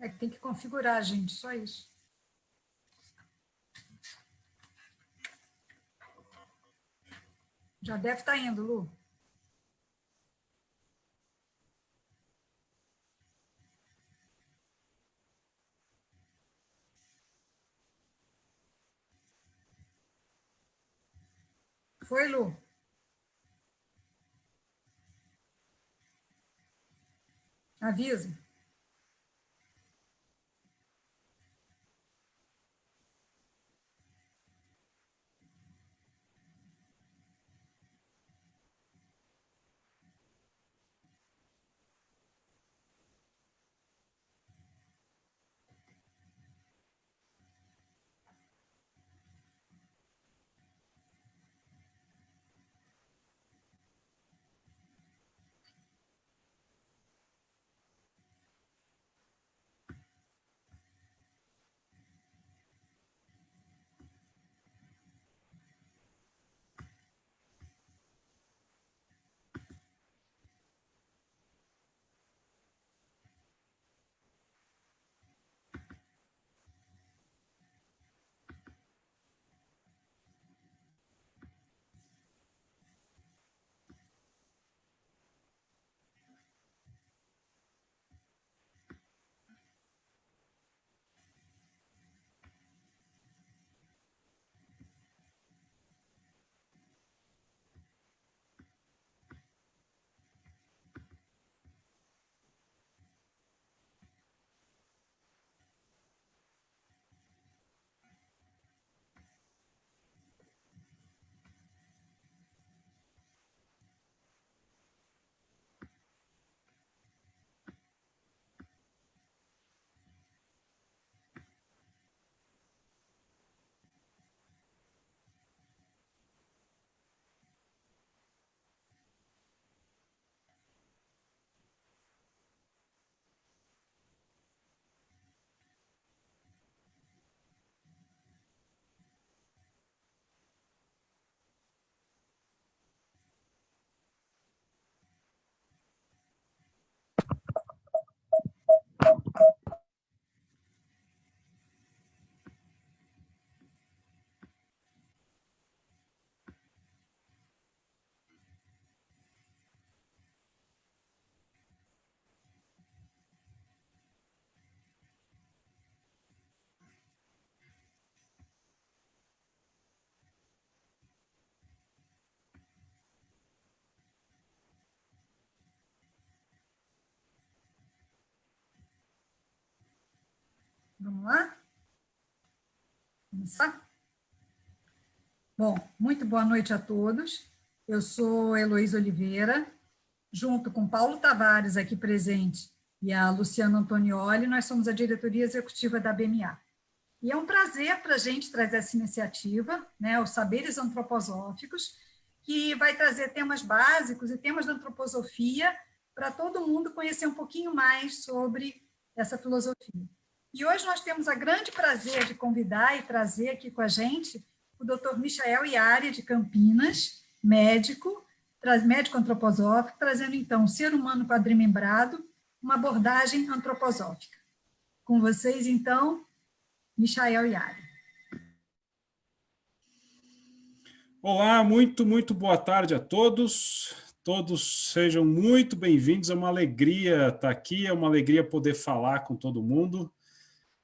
É que tem que configurar, gente, só isso. Já deve estar indo, Lu. Foi, Lu? Avisa. Vamos lá? Começar? Bom, muito boa noite a todos. Eu sou Heloísa Oliveira, junto com Paulo Tavares, aqui presente, e a Luciana Antonioli, nós somos a diretoria executiva da BMA. E é um prazer para a gente trazer essa iniciativa, né, os Saberes Antroposóficos, que vai trazer temas básicos e temas da antroposofia para todo mundo conhecer um pouquinho mais sobre essa filosofia. E hoje nós temos o grande prazer de convidar e trazer aqui com a gente o Dr. Michael Iari, de Campinas, médico antroposófico, trazendo, então, o ser humano quadrimembrado, uma abordagem antroposófica. Com vocês, então, Michael Iari. Olá, muito boa tarde a todos. Todos sejam muito bem-vindos. É uma alegria estar aqui, é uma alegria poder falar com todo mundo.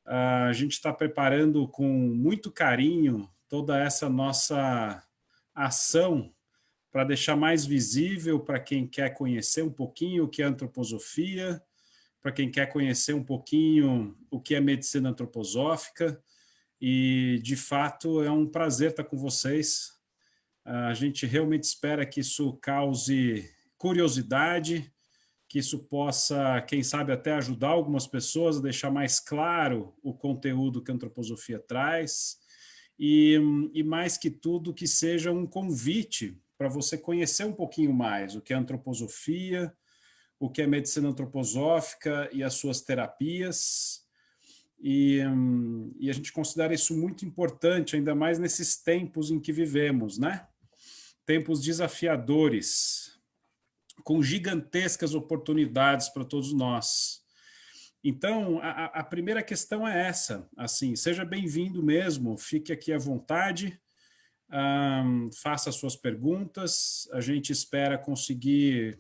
A gente está preparando com muito carinho toda essa nossa ação para deixar mais visível para quem quer conhecer um pouquinho o que é antroposofia, para quem quer conhecer um pouquinho o que é medicina antroposófica. E, de fato, é um prazer estar com vocês. A gente realmente espera que isso cause curiosidade, que isso possa, quem sabe, até ajudar algumas pessoas a deixar mais claro o conteúdo que a antroposofia traz e mais que tudo, que seja um convite para você conhecer um pouquinho mais o que é antroposofia, o que é medicina antroposófica e as suas terapias. E a gente considera isso muito importante, ainda mais nesses tempos em que vivemos, né? Tempos desafiadores, com gigantescas oportunidades para todos nós. Então, a primeira questão é essa, assim, seja bem-vindo mesmo, fique aqui à vontade, faça suas perguntas, a gente espera conseguir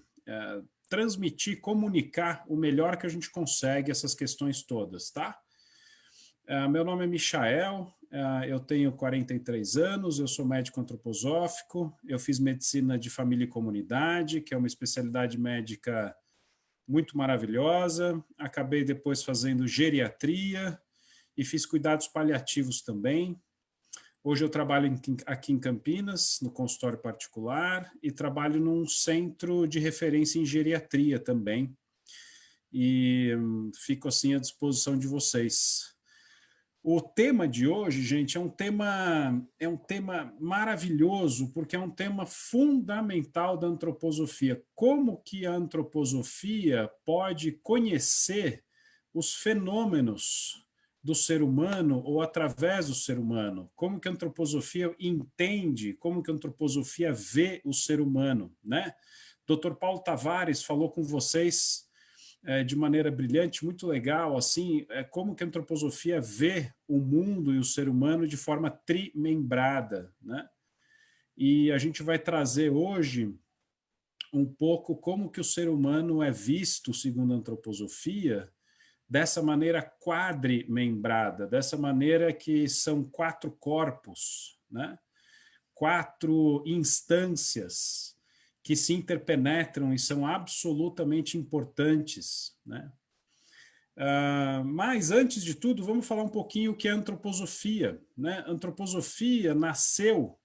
transmitir, comunicar o melhor que a gente consegue essas questões todas, tá? Meu nome é Michael, eu tenho 43 anos, eu sou médico antroposófico, eu fiz medicina de família e comunidade, que é uma especialidade médica muito maravilhosa, acabei depois fazendo geriatria e fiz cuidados paliativos também. Hoje eu trabalho aqui em Campinas, no consultório particular, e trabalho num centro de referência em geriatria também, e fico assim à disposição de vocês. O tema de hoje, gente, é um tema maravilhoso, porque é um tema fundamental da antroposofia. Como que a antroposofia pode conhecer os fenômenos do ser humano ou através do ser humano? Como que a antroposofia entende, como que a antroposofia vê o ser humano, né? Dr. Paulo Tavares falou com vocês de maneira brilhante, muito legal, assim, como que a antroposofia vê o mundo e o ser humano de forma trimembrada, né? E a gente vai trazer hoje um pouco como que o ser humano é visto, segundo a antroposofia, dessa maneira quadrimembrada, dessa maneira que são 4 corpos, né? 4 instâncias que se interpenetram e são absolutamente importantes, né? Mas, antes de tudo, vamos falar um pouquinho o que é antroposofia, né? Antroposofia nasceu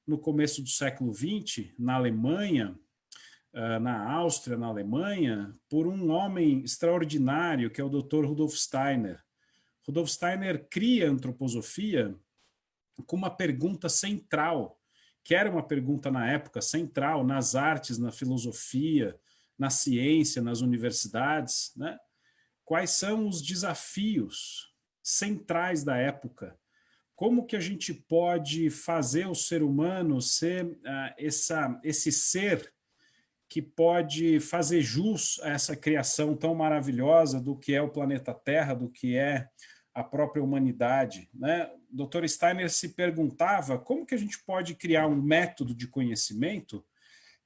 no começo do século XX, na Alemanha, na Áustria, na Alemanha, por um homem extraordinário, que é o Dr. Rudolf Steiner. Rudolf Steiner cria a antroposofia com uma pergunta central, que era uma pergunta na época central, nas artes, na filosofia, na ciência, nas universidades, né? Quais são os desafios centrais da época? Como que a gente pode fazer o ser humano ser esse ser que pode fazer jus a essa criação tão maravilhosa do que é o planeta Terra, do que é a própria humanidade, né? Dr. Steiner se perguntava como que a gente pode criar um método de conhecimento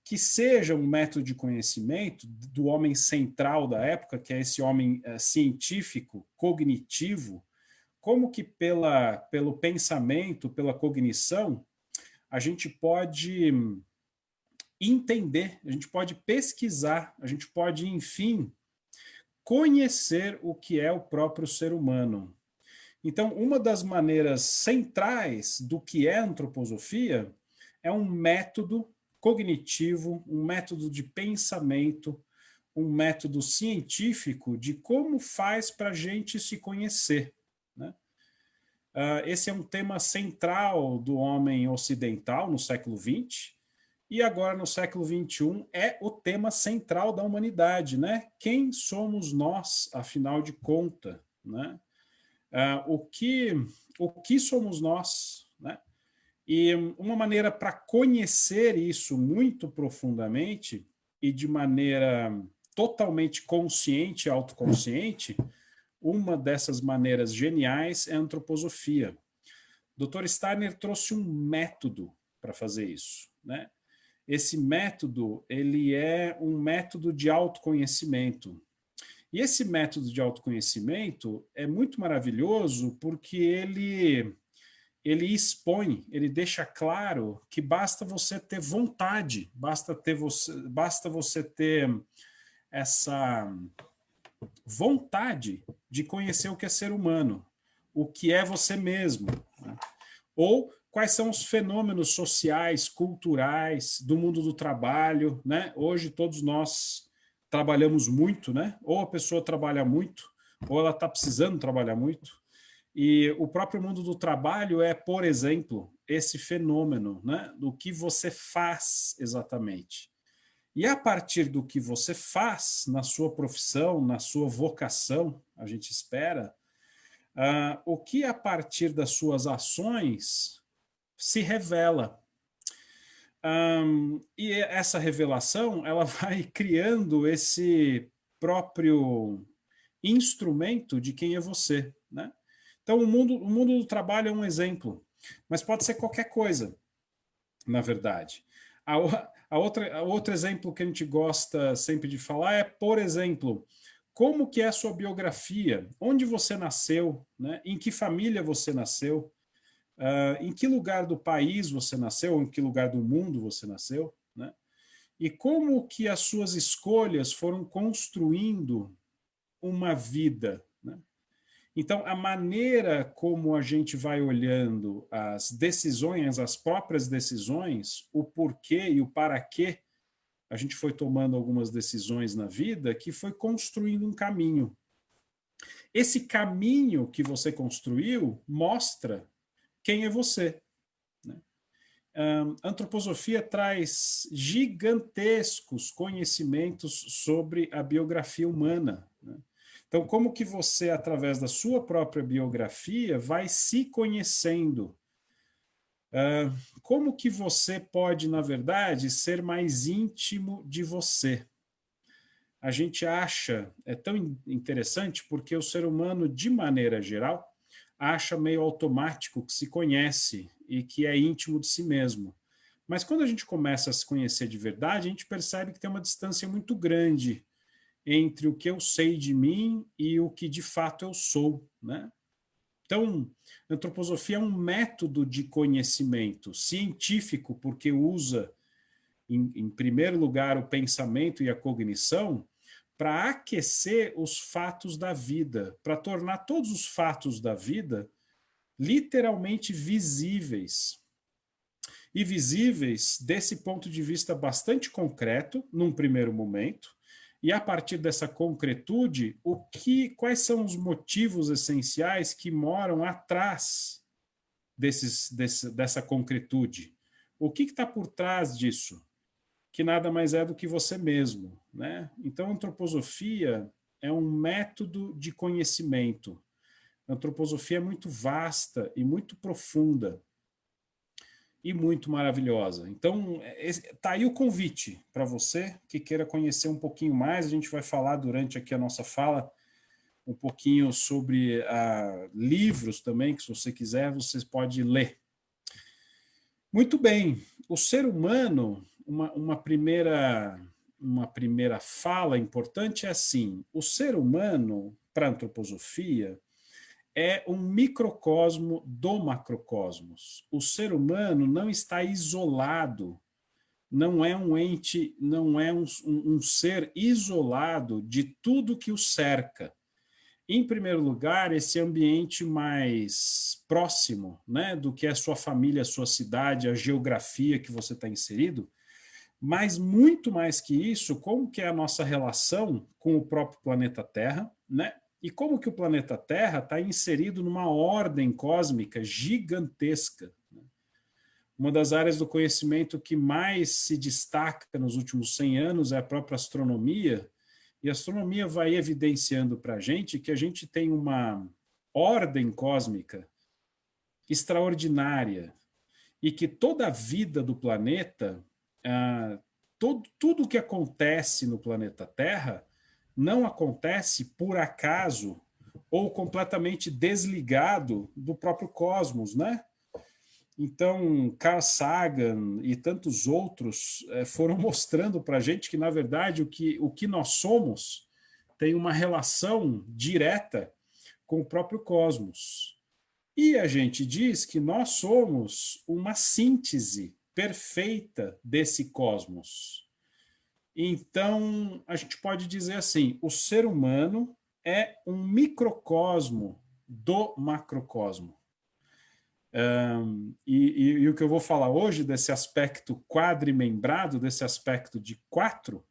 que seja um método de conhecimento do homem central da época, que é esse homem científico, cognitivo, como que pelo pensamento, pela cognição, a gente pode entender, a gente pode pesquisar, a gente pode, enfim, conhecer o que é o próprio ser humano. Então, uma das maneiras centrais do que é antroposofia é um método cognitivo, um método de pensamento, um método científico de como faz para a gente se conhecer, né? Esse é um tema central do homem ocidental no século XX, e agora no século XXI é o tema central da humanidade, né? Quem somos nós, afinal de contas, né? O que somos nós, né? E uma maneira para conhecer isso muito profundamente e de maneira totalmente consciente e autoconsciente, uma dessas maneiras geniais é a antroposofia. Dr. Steiner trouxe um método para fazer isso, né? Esse método, ele é um método de autoconhecimento. E esse método de autoconhecimento é muito maravilhoso porque ele expõe, ele deixa claro que basta você ter vontade, basta você ter essa vontade de conhecer o que é ser humano, o que é você mesmo, né? Ou quais são os fenômenos sociais, culturais, do mundo do trabalho, né? Hoje todos nós trabalhamos muito, né? Ou a pessoa trabalha muito, ou ela está precisando trabalhar muito. E o próprio mundo do trabalho é, por exemplo, esse fenômeno, né? Do que você faz exatamente. E a partir do que você faz na sua profissão, na sua vocação, a gente espera, o que a partir das suas ações se revela. E essa revelação ela vai criando esse próprio instrumento de quem é você, né? Então, o mundo do trabalho é um exemplo, mas pode ser qualquer coisa, na verdade. Outro exemplo que a gente gosta sempre de falar é, por exemplo, como que é a sua biografia, onde você nasceu, né? Em que família você nasceu, em que lugar do país você nasceu, ou em que lugar do mundo você nasceu, né? E como que as suas escolhas foram construindo uma vida, né? Então, a maneira como a gente vai olhando as decisões, as próprias decisões, o porquê e o para quê a gente foi tomando algumas decisões na vida, que foi construindo um caminho. Esse caminho que você construiu mostra quem é você, né? A antroposofia traz gigantescos conhecimentos sobre a biografia humana, né? Então, como que você, através da sua própria biografia, vai se conhecendo? Como que você pode, na verdade, ser mais íntimo de você? A gente acha, é tão interessante porque o ser humano, de maneira geral, acha meio automático que se conhece e que é íntimo de si mesmo. Mas quando a gente começa a se conhecer de verdade, a gente percebe que tem uma distância muito grande entre o que eu sei de mim e o que de fato eu sou, né? Então, a antroposofia é um método de conhecimento científico, porque usa, em primeiro lugar, o pensamento e a cognição, para aquecer os fatos da vida, para tornar todos os fatos da vida literalmente visíveis. E visíveis desse ponto de vista bastante concreto, num primeiro momento, e a partir dessa concretude, quais são os motivos essenciais que moram atrás dessa concretude? O que está por trás disso? Que nada mais é do que você mesmo, né? Então, a antroposofia é um método de conhecimento. A antroposofia é muito vasta e muito profunda e muito maravilhosa. Então, tá aí o convite para você que queira conhecer um pouquinho mais. A gente vai falar durante aqui a nossa fala um pouquinho sobre livros também, que se você quiser, você pode ler. Muito bem, o ser humano, uma primeira fala importante é assim, o ser humano, para a antroposofia, é um microcosmo do macrocosmos. O ser humano não está isolado, não é um ente, não é um ser isolado de tudo que o cerca. Em primeiro lugar, esse ambiente mais próximo, né, do que é a sua família, a sua cidade, a geografia que você está inserido, mas muito mais que isso, como que é a nossa relação com o próprio planeta Terra, né? E como que o planeta Terra está inserido numa ordem cósmica gigantesca. Uma das áreas do conhecimento que mais se destaca nos últimos 100 anos é a própria astronomia, e a astronomia vai evidenciando para a gente que a gente tem uma ordem cósmica extraordinária e que toda a vida do planeta, tudo o que acontece no planeta Terra não acontece por acaso ou completamente desligado do próprio cosmos, né? Então, Carl Sagan e tantos outros foram mostrando para a gente que, na verdade, o que nós somos tem uma relação direta com o próprio cosmos. E a gente diz que nós somos uma síntese perfeita desse cosmos. Então, a gente pode dizer assim, o ser humano é um microcosmo do macrocosmo. E o que eu vou falar hoje desse aspecto quadrimembrado, desse aspecto de 4,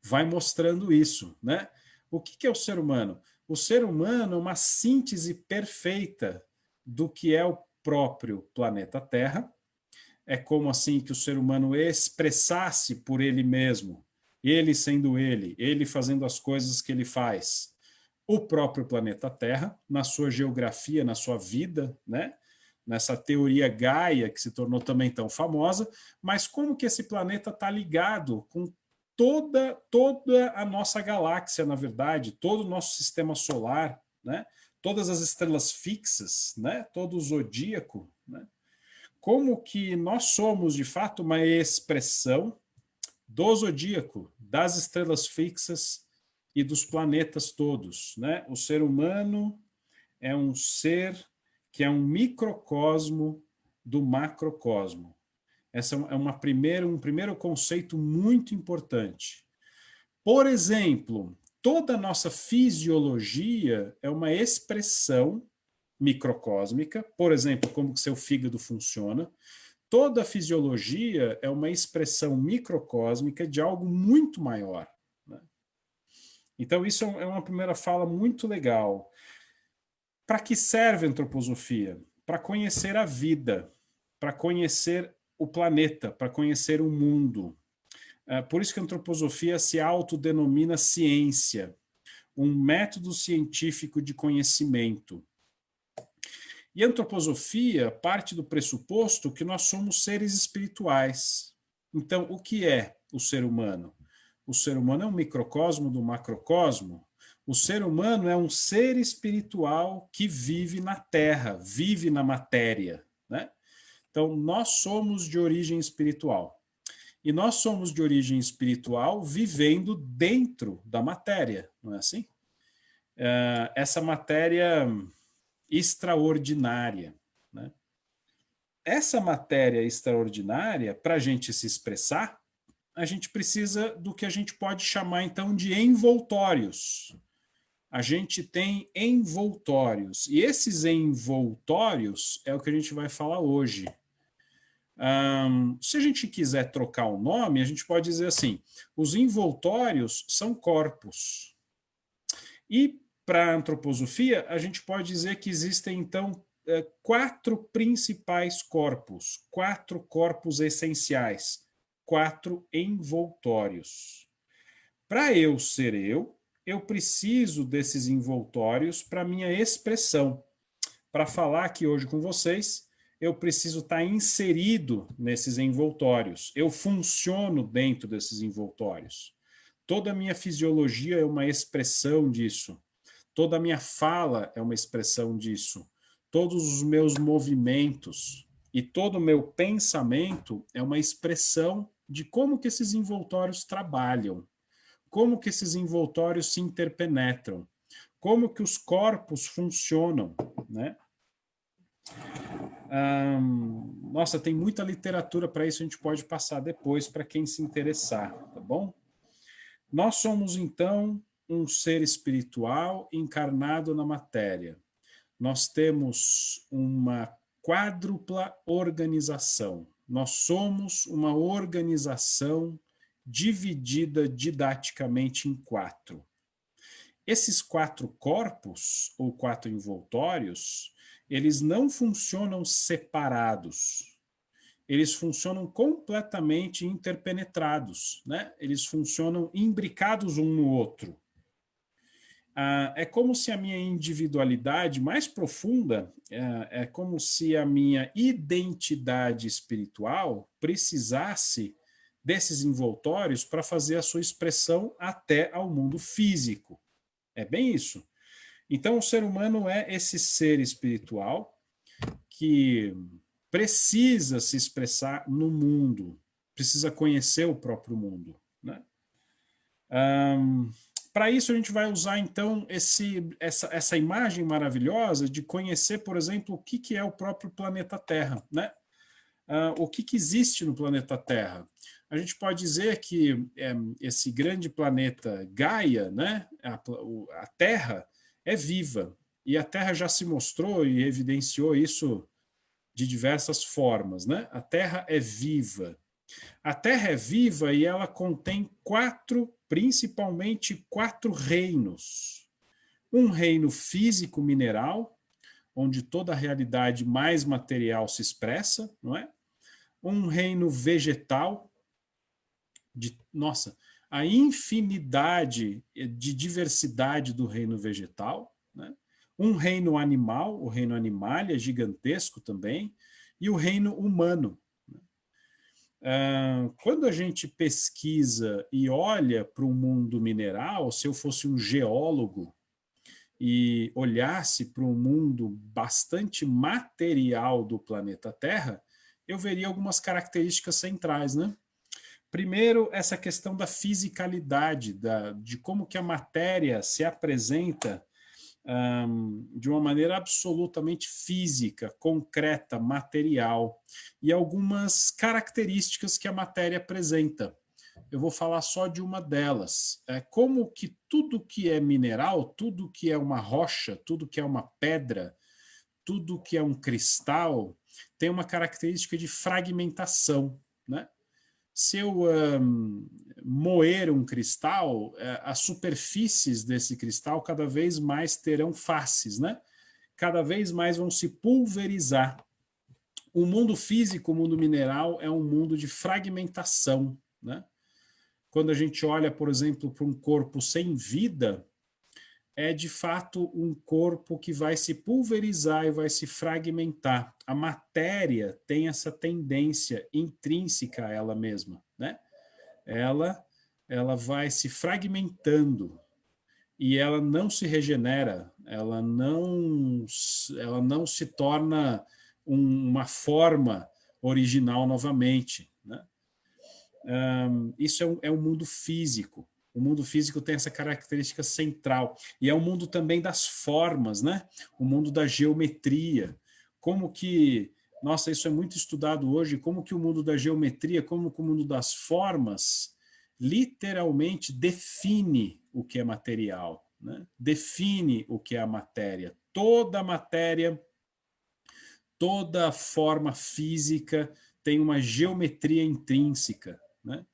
vai mostrando isso, né? O que é o ser humano? O ser humano é uma síntese perfeita do que é o próprio planeta Terra. É como assim que o ser humano expressasse por ele mesmo, ele sendo ele fazendo as coisas que ele faz, o próprio planeta Terra, na sua geografia, na sua vida, né? Nessa teoria Gaia, que se tornou também tão famosa, mas como que esse planeta está ligado com toda a nossa galáxia, na verdade, todo o nosso sistema solar, né? Todas as estrelas fixas, né? Todo o zodíaco, né? Como que nós somos, de fato, uma expressão do zodíaco, das estrelas fixas e dos planetas todos, né? O ser humano é um ser que é um microcosmo do macrocosmo. Essa é um primeiro conceito muito importante. Por exemplo, toda a nossa fisiologia é uma expressão microcósmica, por exemplo, como que seu fígado funciona. Toda a fisiologia é uma expressão microcósmica de algo muito maior, né? Então, isso é uma primeira fala muito legal. Para que serve a antroposofia? Para conhecer a vida, para conhecer o planeta, para conhecer o mundo. Por isso que a antroposofia se autodenomina ciência, um método científico de conhecimento. E a antroposofia parte do pressuposto que nós somos seres espirituais. Então, o que é o ser humano? O ser humano é um microcosmo do macrocosmo. O ser humano é um ser espiritual que vive na Terra, vive na matéria, né? Então, nós somos de origem espiritual. E nós somos de origem espiritual vivendo dentro da matéria, não é assim? Essa matéria extraordinária, né? Essa matéria extraordinária, para a gente se expressar, a gente precisa do que a gente pode chamar, então, de envoltórios. A gente tem envoltórios. E esses envoltórios é o que a gente vai falar hoje. Se a gente quiser trocar o nome, a gente pode dizer assim, os envoltórios são corpos. E para a antroposofia, a gente pode dizer que existem, então, 4 principais corpos, 4 corpos essenciais, 4 envoltórios. Para eu ser eu preciso desses envoltórios para minha expressão. Para falar aqui hoje com vocês, eu preciso estar inserido nesses envoltórios. Eu funciono dentro desses envoltórios. Toda a minha fisiologia é uma expressão disso. Toda a minha fala é uma expressão disso. Todos os meus movimentos e todo o meu pensamento é uma expressão de como que esses envoltórios trabalham, como que esses envoltórios se interpenetram, como que os corpos funcionam, né? Nossa, tem muita literatura para isso, a gente pode passar depois para quem se interessar, tá bom? Nós somos, então, um ser espiritual encarnado na matéria. Nós temos uma quádrupla organização. Nós somos uma organização dividida didaticamente em 4. Esses 4 corpos, ou 4 envoltórios, eles não funcionam separados. Eles funcionam completamente interpenetrados, né? Eles funcionam imbricados um no outro. É como se a minha individualidade mais profunda, é como se a minha identidade espiritual precisasse desses envoltórios para fazer a sua expressão até ao mundo físico. É bem isso. Então, o ser humano é esse ser espiritual que precisa se expressar no mundo, precisa conhecer o próprio mundo, né? Para isso, a gente vai usar, então, essa imagem maravilhosa de conhecer, por exemplo, o que é o próprio planeta Terra, né? O que existe no planeta Terra. A gente pode dizer que esse grande planeta Gaia, né? A Terra é viva, e a Terra já se mostrou e evidenciou isso de diversas formas, né? A Terra é viva. A Terra é viva e ela contém principalmente 4 reinos. Um reino físico mineral, onde toda a realidade mais material se expressa, não é? Um reino vegetal, a infinidade de diversidade do reino vegetal, né? Um reino animal, o reino animal é gigantesco também, e o reino humano. Quando a gente pesquisa e olha para o mundo mineral, se eu fosse um geólogo e olhasse para um mundo bastante material do planeta Terra, eu veria algumas características centrais, né? Primeiro, essa questão da fisicalidade, de como que a matéria se apresenta de uma maneira absolutamente física, concreta, material, e algumas características que a matéria apresenta. Eu vou falar só de uma delas. É como que tudo que é mineral, tudo que é uma rocha, tudo que é uma pedra, tudo que é um cristal, tem uma característica de fragmentação, né? Se eu moer um cristal, as superfícies desse cristal cada vez mais terão faces, né? Cada vez mais vão se pulverizar. O mundo físico, o mundo mineral, é um mundo de fragmentação, né? Quando a gente olha, por exemplo, para um corpo sem vida, é de fato um corpo que vai se pulverizar e vai se fragmentar. A matéria tem essa tendência intrínseca a ela mesma, né? Ela vai se fragmentando e ela não se regenera, ela não se torna uma forma original novamente, né? Isso é um mundo físico. O mundo físico tem essa característica central. E é o mundo também das formas, né? O mundo da geometria. Como que, nossa, isso é muito estudado hoje, como que o mundo da geometria, como que o mundo das formas literalmente define o que é material, né? Define o que é a matéria. Toda matéria, toda forma física tem uma geometria intrínseca, né?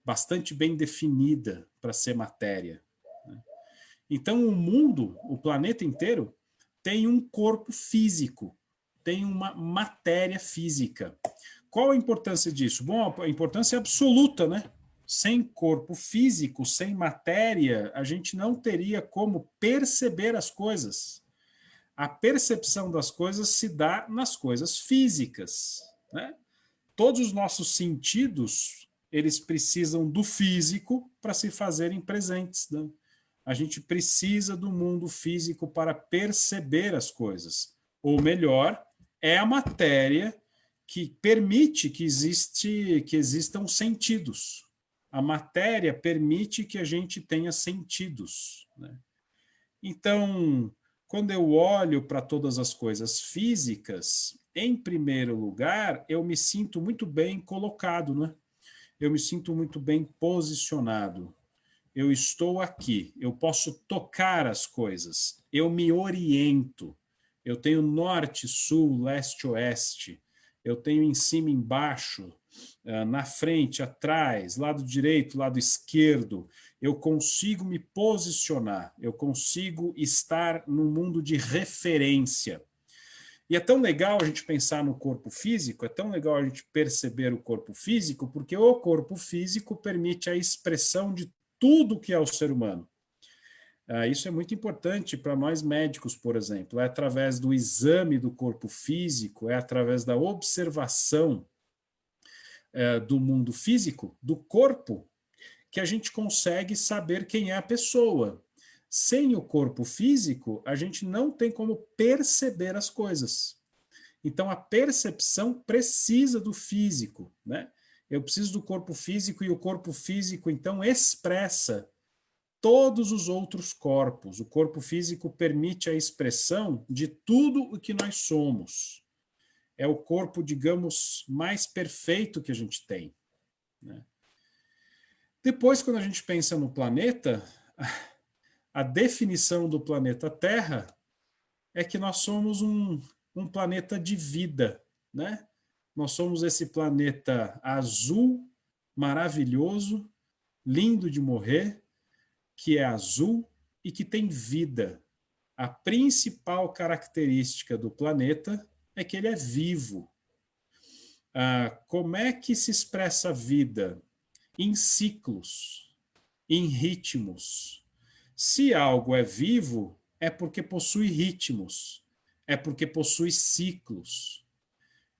Bastante bem definida para ser matéria, né? Então, o mundo, o planeta inteiro, tem um corpo físico, tem uma matéria física. Qual a importância disso? Bom, a importância é absoluta, né? Sem corpo físico, sem matéria, a gente não teria como perceber as coisas. A percepção das coisas se dá nas coisas físicas, né? Todos os nossos sentidos, eles precisam do físico para se fazerem presentes, né? A gente precisa do mundo físico para perceber as coisas. Ou melhor, é a matéria que permite que existam sentidos. A matéria permite que a gente tenha sentidos, né? Então, quando eu olho para todas as coisas físicas, em primeiro lugar, eu me sinto muito bem colocado, né? Eu me sinto muito bem posicionado. Eu estou aqui, eu posso tocar as coisas, eu me oriento. Eu tenho norte, sul, leste, oeste. Eu tenho em cima, embaixo, na frente, atrás, lado direito, lado esquerdo. Eu consigo me posicionar, eu consigo estar no mundo de referência. E é tão legal a gente pensar no corpo físico, é tão legal a gente perceber o corpo físico, porque o corpo físico permite a expressão de tudo que é o ser humano. Isso é muito importante para nós médicos, por exemplo. É através do exame do corpo físico, é através da observação do mundo físico, do corpo, que a gente consegue saber quem é a pessoa. Sem o corpo físico, a gente não tem como perceber as coisas. Então, a percepção precisa do físico, né? Eu preciso do corpo físico e o corpo físico, então, expressa todos os outros corpos. O corpo físico permite a expressão de tudo o que nós somos. É o corpo, digamos, mais perfeito que a gente tem, né? Depois, quando a gente pensa no planeta, a definição do planeta Terra é que nós somos um planeta de vida, né? Nós somos esse planeta azul, maravilhoso, lindo de morrer, que é azul e que tem vida. A principal característica do planeta é que ele é vivo. Como é que se expressa a vida? Em ciclos, em ritmos. Se algo é vivo, é porque possui ritmos, é porque possui ciclos.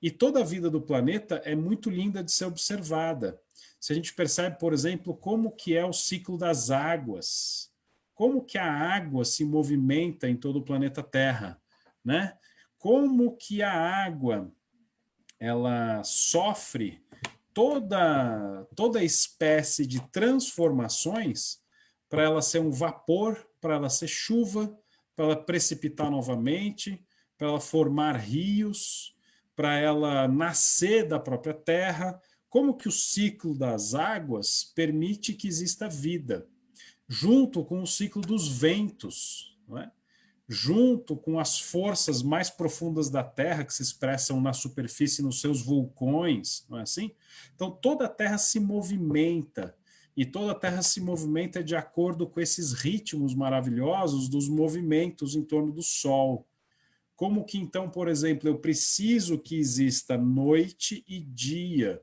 E toda a vida do planeta é muito linda de ser observada. Se a gente percebe, por exemplo, como que é o ciclo das águas, como que a água se movimenta em todo o planeta Terra, né? Como que a água ela sofre toda espécie de transformações para ela ser um vapor, para ela ser chuva, para ela precipitar novamente, para ela formar rios, para ela nascer da própria terra. Como que o ciclo das águas permite que exista vida, junto com o ciclo dos ventos, não é? Junto com as forças mais profundas da Terra, que se expressam na superfície nos seus vulcões, não é assim? Então, toda a Terra se movimenta, e toda a Terra se movimenta de acordo com esses ritmos maravilhosos dos movimentos em torno do Sol. Como que, então, por exemplo, eu preciso que exista noite e dia,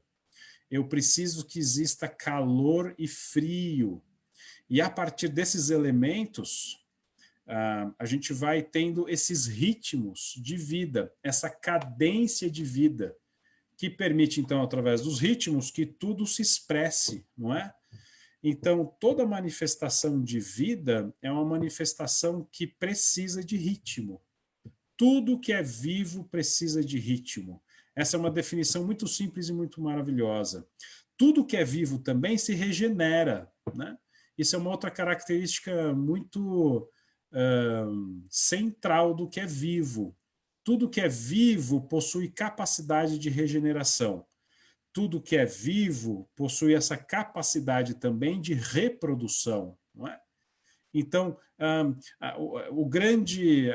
eu preciso que exista calor e frio, e a partir desses elementos, a gente vai tendo esses ritmos de vida, essa cadência de vida, que permite, então, através dos ritmos, que tudo se expresse, não é? Então, toda manifestação de vida é uma manifestação que precisa de ritmo. Tudo que é vivo precisa de ritmo. Essa é uma definição muito simples e muito maravilhosa. Tudo que é vivo também se regenera, né? Isso é uma outra característica muito central do que é vivo. Tudo que é vivo possui capacidade de regeneração. Tudo que é vivo possui essa capacidade também de reprodução, não é? Então, o grande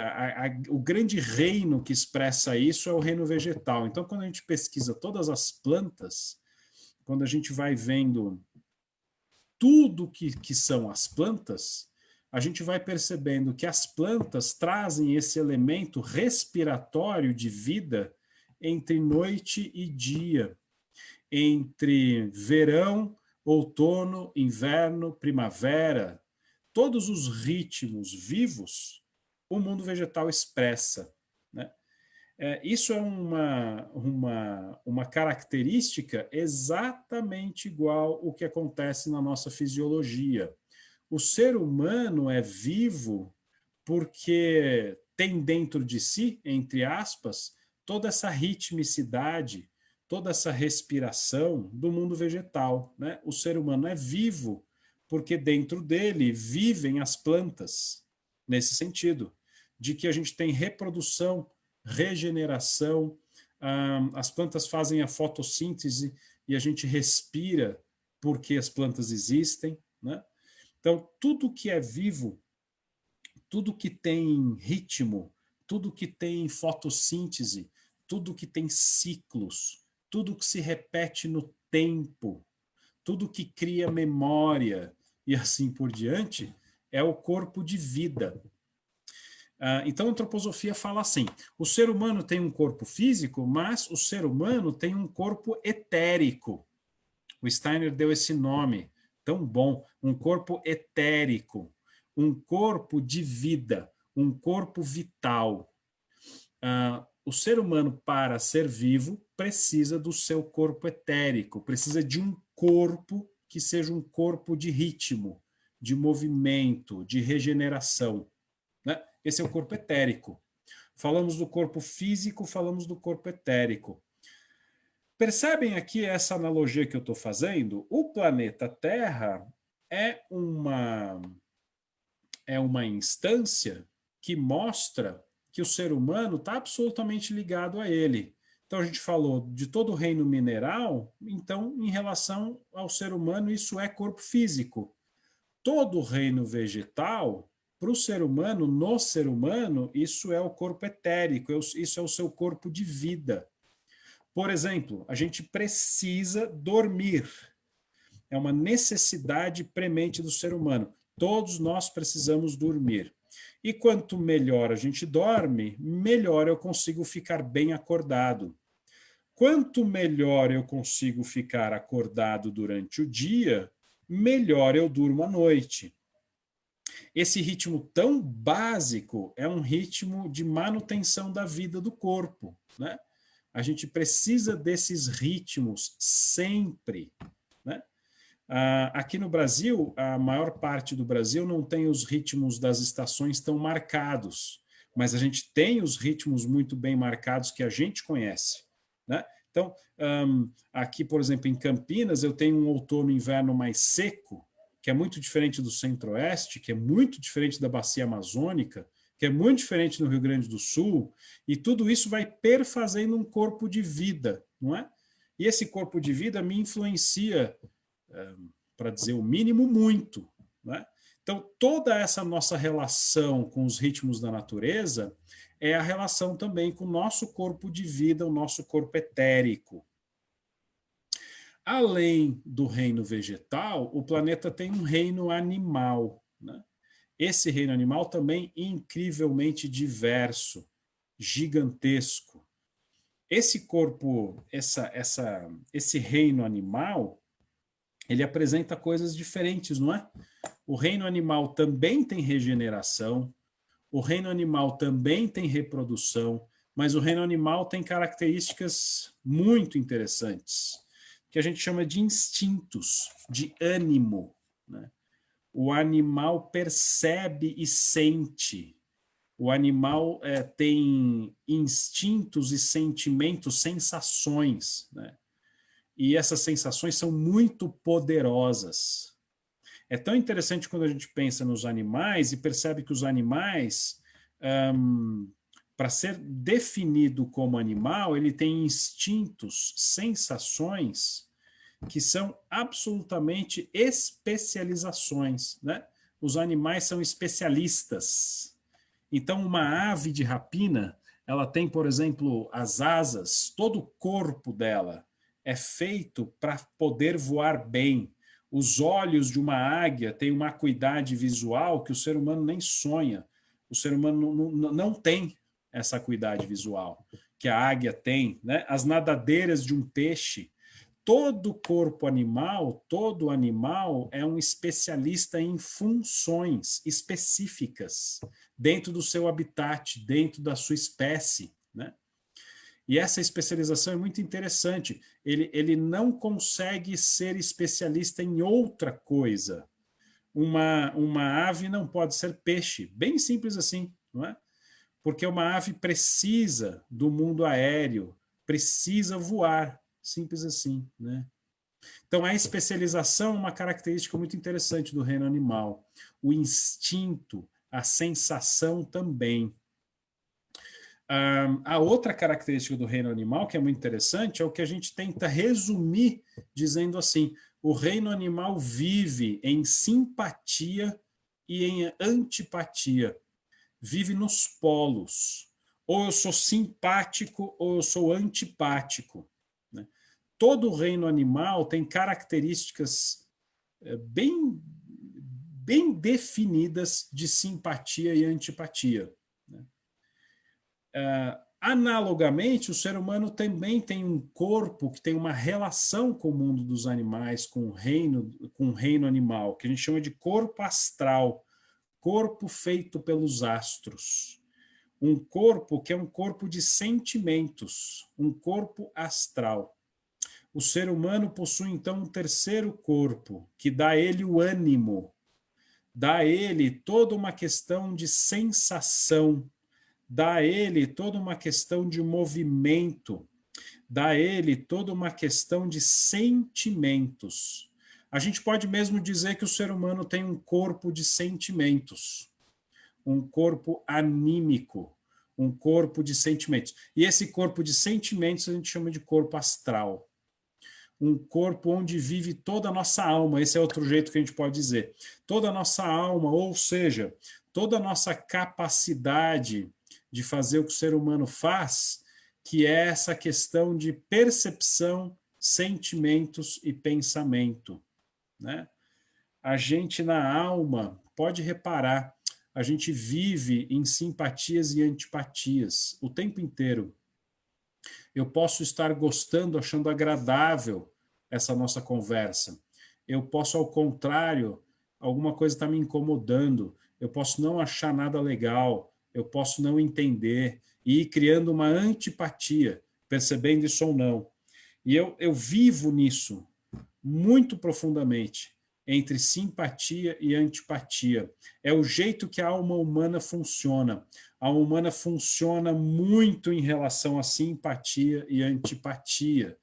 reino que expressa isso é o reino vegetal. Então, quando a gente pesquisa todas as plantas, quando a gente vai vendo tudo que são as plantas, a gente vai percebendo que as plantas trazem esse elemento respiratório de vida entre noite e dia, entre verão, outono, inverno, primavera. Todos os ritmos vivos, o mundo vegetal expressa, né? Isso é uma característica exatamente igual ao que acontece na nossa fisiologia. O ser humano é vivo porque tem dentro de si, entre aspas, toda essa ritmicidade, toda essa respiração do mundo vegetal, né? O ser humano é vivo porque dentro dele vivem as plantas, nesse sentido, de que a gente tem reprodução, regeneração, as plantas fazem a fotossíntese e a gente respira porque as plantas existem, né? Então, tudo que é vivo, tudo que tem ritmo, tudo que tem fotossíntese, tudo que tem ciclos, tudo que se repete no tempo, tudo que cria memória e assim por diante, é o corpo de vida. Então a antroposofia fala assim, o ser humano tem um corpo físico, mas o ser humano tem um corpo etérico. O Steiner deu esse nome, tão bom, um corpo etérico, um corpo de vida, um corpo vital. O ser humano, para ser vivo, precisa do seu corpo etérico, precisa de um corpo que seja um corpo de ritmo, de movimento, de regeneração, né? Esse é o corpo etérico. Falamos do corpo físico, falamos do corpo etérico. Percebem aqui essa analogia que eu estou fazendo? O planeta Terra é uma instância que mostra que o ser humano está absolutamente ligado a ele. Então a gente falou de todo o reino mineral, então em relação ao ser humano isso é corpo físico. Todo o reino vegetal, para o ser humano, no ser humano, isso é o corpo etérico, isso é o seu corpo de vida. Por exemplo, a gente precisa dormir. É uma necessidade premente do ser humano. Todos nós precisamos dormir. E quanto melhor a gente dorme, melhor eu consigo ficar bem acordado. Quanto melhor eu consigo ficar acordado durante o dia, melhor eu durmo à noite. Esse ritmo tão básico é um ritmo de manutenção da vida do corpo, né? A gente precisa desses ritmos sempre, né? Aqui no Brasil, a maior parte do Brasil não tem os ritmos das estações tão marcados, mas a gente tem os ritmos muito bem marcados que a gente conhece, né? Então, aqui, por exemplo, em Campinas, eu tenho um outono e inverno mais seco, que é muito diferente do Centro-Oeste, que é muito diferente da Bacia Amazônica, que é muito diferente no Rio Grande do Sul, e tudo isso vai perfazendo um corpo de vida, não é? E esse corpo de vida me influencia, para dizer o mínimo, muito, né? Então, toda essa nossa relação com os ritmos da natureza é a relação também com o nosso corpo de vida, o nosso corpo etérico. Além do reino vegetal, o planeta tem um reino animal, né? Esse reino animal também incrivelmente diverso, gigantesco. Esse corpo, esse reino animal, ele apresenta coisas diferentes, não é? O reino animal também tem regeneração, o reino animal também tem reprodução, mas o reino animal tem características muito interessantes, que a gente chama de instintos, de ânimo, né? O animal percebe e sente. O animal tem instintos e sentimentos, sensações, né? E essas sensações são muito poderosas. É tão interessante quando a gente pensa nos animais e percebe que os animais, para ser definido como animal, ele tem instintos, sensações que são absolutamente especializações, né? Os animais são especialistas. Então, uma ave de rapina, ela tem, por exemplo, as asas, todo o corpo dela é feito para poder voar bem. Os olhos de uma águia têm uma acuidade visual que o ser humano nem sonha. O ser humano não tem essa acuidade visual que a águia tem, né? As nadadeiras de um peixe. Todo corpo animal, todo animal é um especialista em funções específicas dentro do seu habitat, dentro da sua espécie, né? E essa especialização é muito interessante. Ele não consegue ser especialista em outra coisa. Uma ave não pode ser peixe. Bem simples assim, não é? Porque uma ave precisa do mundo aéreo, precisa voar. Simples assim, né? Então, a especialização é uma característica muito interessante do reino animal. O instinto, a sensação também. A outra característica do reino animal, que é muito interessante, é o que a gente tenta resumir dizendo assim: o reino animal vive em simpatia e em antipatia. Vive nos polos. Ou eu sou simpático ou eu sou antipático. Né? Todo o reino animal tem características bem definidas de simpatia e antipatia. Né? Analogamente, o ser humano também tem um corpo que tem uma relação com o mundo dos animais, com o reino animal, que a gente chama de corpo astral, corpo feito pelos astros. Um corpo que é um corpo de sentimentos, um corpo astral. O ser humano possui, então, um terceiro corpo, que dá a ele o ânimo, dá a ele toda uma questão de sensação, dá a ele toda uma questão de movimento, dá a ele toda uma questão de sentimentos. A gente pode mesmo dizer que o ser humano tem um corpo de sentimentos, um corpo anímico, um corpo de sentimentos. E esse corpo de sentimentos a gente chama de corpo astral. Um corpo onde vive toda a nossa alma, esse é outro jeito que a gente pode dizer. Toda a nossa alma, ou seja, toda a nossa capacidade de fazer o que o ser humano faz, que é essa questão de percepção, sentimentos e pensamento, né? A gente na alma, pode reparar, a gente vive em simpatias e antipatias o tempo inteiro. Eu posso estar gostando, achando agradável essa nossa conversa. Eu posso, ao contrário, alguma coisa está me incomodando. Eu posso não achar nada legal. Eu posso não entender e ir criando uma antipatia. percebendo isso ou não. E eu vivo nisso muito profundamente, entre simpatia e antipatia. É o jeito que a alma humana funciona. A alma humana funciona muito em relação a simpatia e antipatia,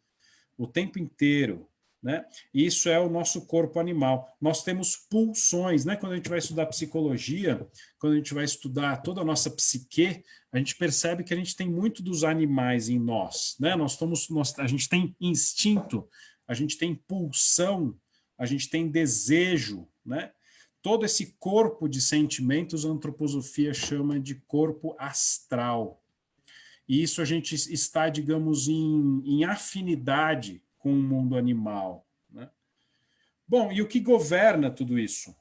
o tempo inteiro, né? Isso é o nosso corpo animal. Nós temos pulsões, né? Quando a gente vai estudar psicologia, quando a gente vai estudar toda a nossa psique, a gente percebe que a gente tem muito dos animais em nós, né? A gente tem instinto, a gente tem pulsão, a gente tem desejo, né? Todo esse corpo de sentimentos a antroposofia chama de corpo astral. E isso a gente está, digamos, em afinidade com o mundo animal, né? Bom, e o que governa tudo isso?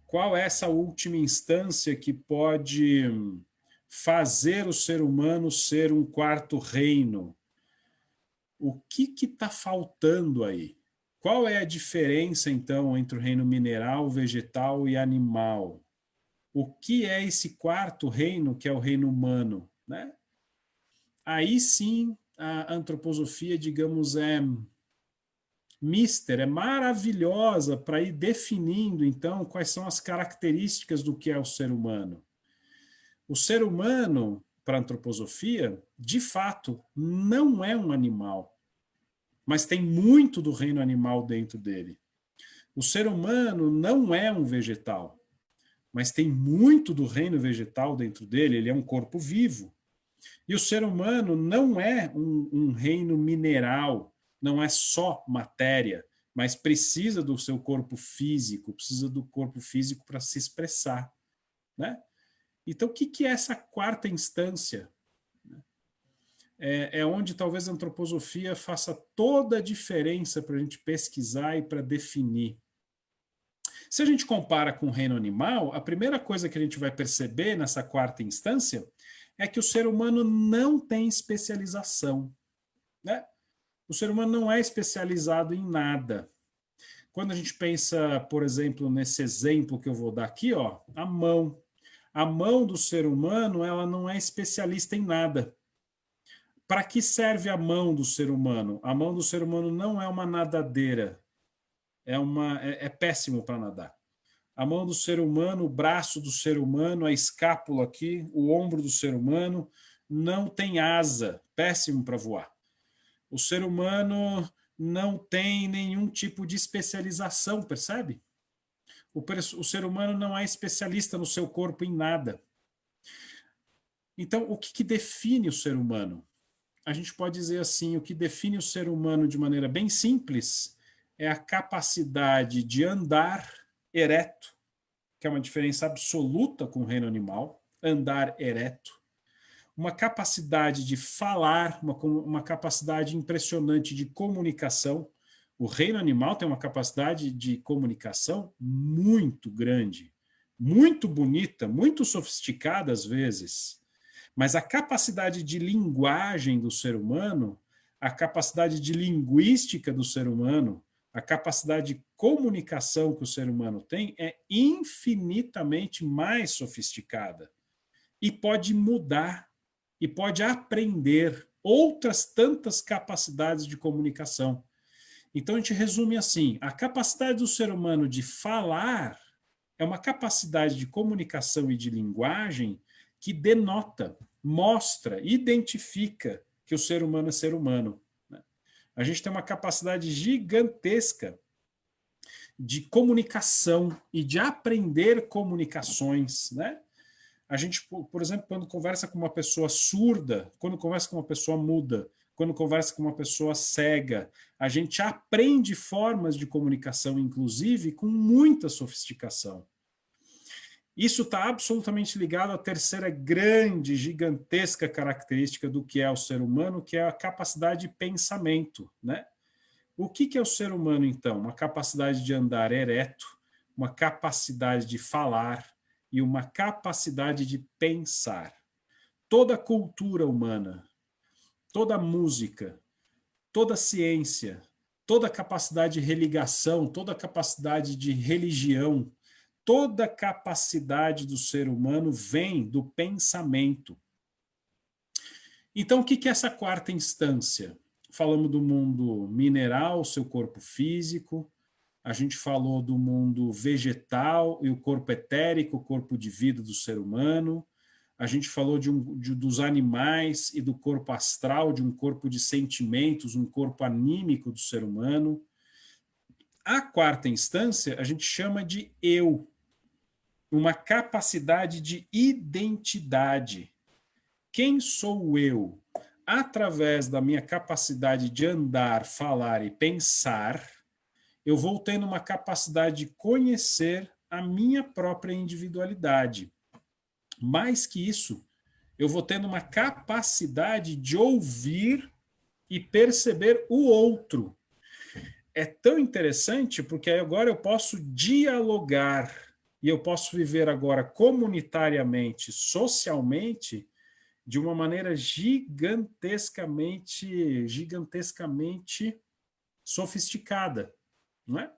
Qual é essa última instância que pode fazer o ser humano ser um quarto reino? O que está faltando aí? Qual é a diferença, então, entre o reino mineral, vegetal e animal? O que é esse quarto reino, que é o reino humano, né? Aí sim, a antroposofia, digamos, é maravilhosa para ir definindo, então, quais são as características do que é o ser humano. O ser humano, para a antroposofia, de fato, não é um animal, mas tem muito do reino animal dentro dele. O ser humano não é um vegetal, mas tem muito do reino vegetal dentro dele, ele é um corpo vivo. E o ser humano não é um reino mineral, não é só matéria, mas precisa do seu corpo físico, precisa do corpo físico para se expressar, né? Então, o que é essa quarta instância? É onde talvez a antroposofia faça toda a diferença para a gente pesquisar e para definir. Se a gente compara com o reino animal, a primeira coisa que a gente vai perceber nessa quarta instância é que o ser humano não tem especialização, né? O ser humano não é especializado em nada. Quando a gente pensa, por exemplo, nesse exemplo que eu vou dar aqui, ó, a mão. A mão do ser humano, ela não é especialista em nada. Para que serve a mão do ser humano? A mão do ser humano não é uma nadadeira. É péssimo para nadar. A mão do ser humano, o braço do ser humano, a escápula aqui, o ombro do ser humano, não tem asa, péssimo para voar. O ser humano não tem nenhum tipo de especialização, percebe? O ser humano não é especialista no seu corpo em nada. Então, o que define o ser humano? A gente pode dizer assim, o que define o ser humano de maneira bem simples é a capacidade de andar ereto, que é uma diferença absoluta com o reino animal, andar ereto, uma capacidade de falar, uma capacidade impressionante de comunicação. O reino animal tem uma capacidade de comunicação muito grande, muito bonita, muito sofisticada às vezes, mas a capacidade de linguagem do ser humano, a capacidade de linguística do ser humano, a capacidade de comunicação que o ser humano tem é infinitamente mais sofisticada e pode mudar e pode aprender outras tantas capacidades de comunicação. Então a gente resume assim, a capacidade do ser humano de falar é uma capacidade de comunicação e de linguagem que denota, mostra, identifica que o ser humano é ser humano. A gente tem uma capacidade gigantesca de comunicação e de aprender comunicações, né? A gente, por exemplo, quando conversa com uma pessoa surda, quando conversa com uma pessoa muda, quando conversa com uma pessoa cega, a gente aprende formas de comunicação, inclusive, com muita sofisticação. Isso está absolutamente ligado à terceira grande, gigantesca característica do que é o ser humano, que é a capacidade de pensamento, né? O que é o ser humano, então? Uma capacidade de andar ereto, uma capacidade de falar e uma capacidade de pensar. Toda cultura humana, toda música, toda ciência, toda capacidade de religação, toda capacidade de religião, toda capacidade do ser humano vem do pensamento. Então, o que é essa quarta instância? Falamos do mundo mineral, seu corpo físico, a gente falou do mundo vegetal e o corpo etérico, o corpo de vida do ser humano, a gente falou dos animais e do corpo astral, de um corpo de sentimentos, um corpo anímico do ser humano. A quarta instância a gente chama de eu, uma capacidade de identidade. Quem sou eu? Através da minha capacidade de andar, falar e pensar, eu vou tendo uma capacidade de conhecer a minha própria individualidade. Mais que isso, eu vou tendo uma capacidade de ouvir e perceber o outro. É tão interessante porque agora eu posso dialogar e eu posso viver agora comunitariamente, socialmente, de uma maneira gigantescamente sofisticada, não é?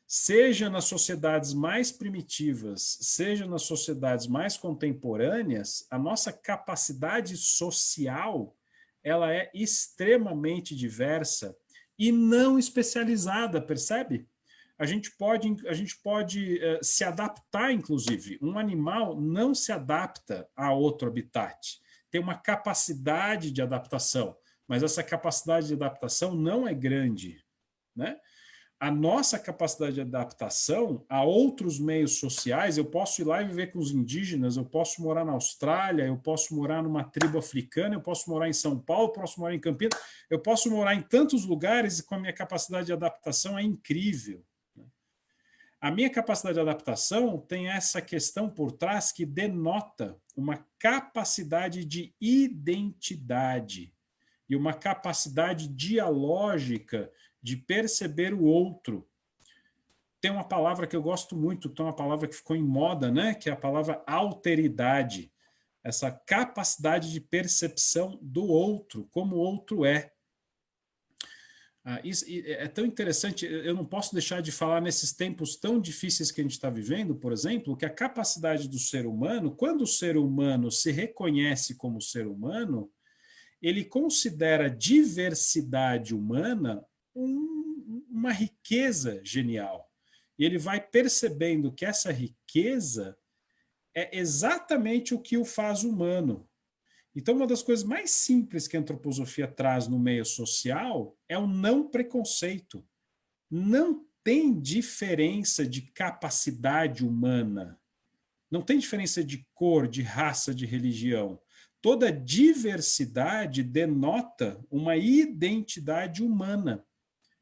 Seja nas sociedades mais primitivas, seja nas sociedades mais contemporâneas, a nossa capacidade social, ela é extremamente diversa e não especializada, percebe? A gente pode se adaptar, inclusive. Um animal não se adapta a outro habitat. Tem uma capacidade de adaptação, mas essa capacidade de adaptação não é grande, né? A nossa capacidade de adaptação a outros meios sociais, eu posso ir lá e viver com os indígenas, eu posso morar na Austrália, eu posso morar numa tribo africana, eu posso morar em São Paulo, eu posso morar em Campinas, eu posso morar em tantos lugares e com a minha capacidade de adaptação é incrível. A minha capacidade de adaptação tem essa questão por trás que denota uma capacidade de identidade e uma capacidade dialógica de perceber o outro. Tem uma palavra que eu gosto muito, tem uma palavra que ficou em moda, né? Que é a palavra alteridade. Essa capacidade de percepção do outro, como o outro é. Isso é tão interessante, eu não posso deixar de falar nesses tempos tão difíceis que a gente está vivendo, por exemplo, que a capacidade do ser humano, quando o ser humano se reconhece como ser humano, ele considera a diversidade humana uma riqueza genial. E ele vai percebendo que essa riqueza é exatamente o que o faz humano. Então, uma das coisas mais simples que a antroposofia traz no meio social é o não preconceito. Não tem diferença de capacidade humana. Não tem diferença de cor, de raça, de religião. Toda diversidade denota uma identidade humana,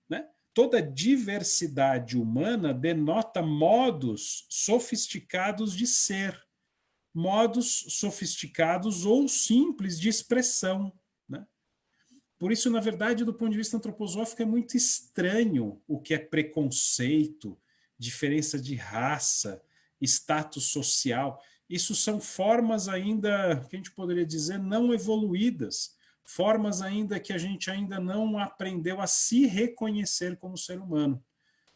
né? Toda diversidade humana denota modos sofisticados de ser, modos sofisticados ou simples de expressão, né? Por isso, na verdade, do ponto de vista antroposófico, é muito estranho o que é preconceito, diferença de raça, status social. Isso são formas ainda, que a gente poderia dizer, não evoluídas, formas ainda que a gente ainda não aprendeu a se reconhecer como ser humano.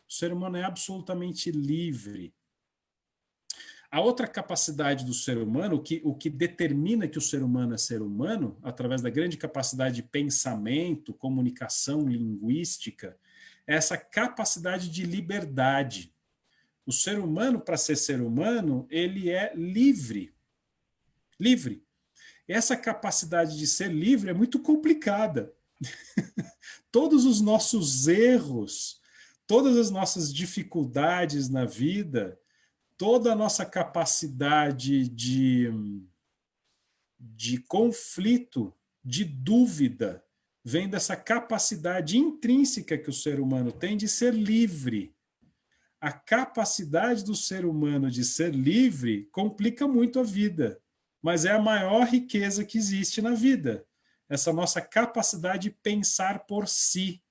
O ser humano é absolutamente livre. A outra capacidade do ser humano, o que determina que o ser humano é ser humano, através da grande capacidade de pensamento, comunicação linguística, é essa capacidade de liberdade. O ser humano, para ser humano, ele é livre. Livre. Essa capacidade de ser livre é muito complicada. Todos os nossos erros, todas as nossas dificuldades na vida, toda a nossa capacidade de conflito, de dúvida, vem dessa capacidade intrínseca que o ser humano tem de ser livre. A capacidade do ser humano de ser livre complica muito a vida, mas é a maior riqueza que existe na vida. Essa nossa capacidade de pensar por si,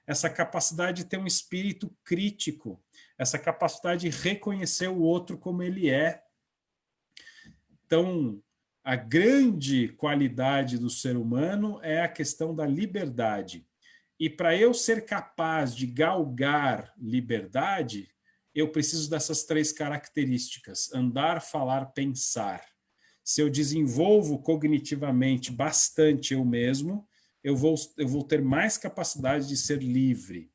essa capacidade de ter um espírito crítico, essa capacidade de reconhecer o outro como ele é. Então, a grande qualidade do ser humano é a questão da liberdade. E para eu ser capaz de galgar liberdade, eu preciso dessas três características: andar, falar, pensar. se eu desenvolvo cognitivamente bastante eu mesmo, eu vou ter mais capacidade de ser livre.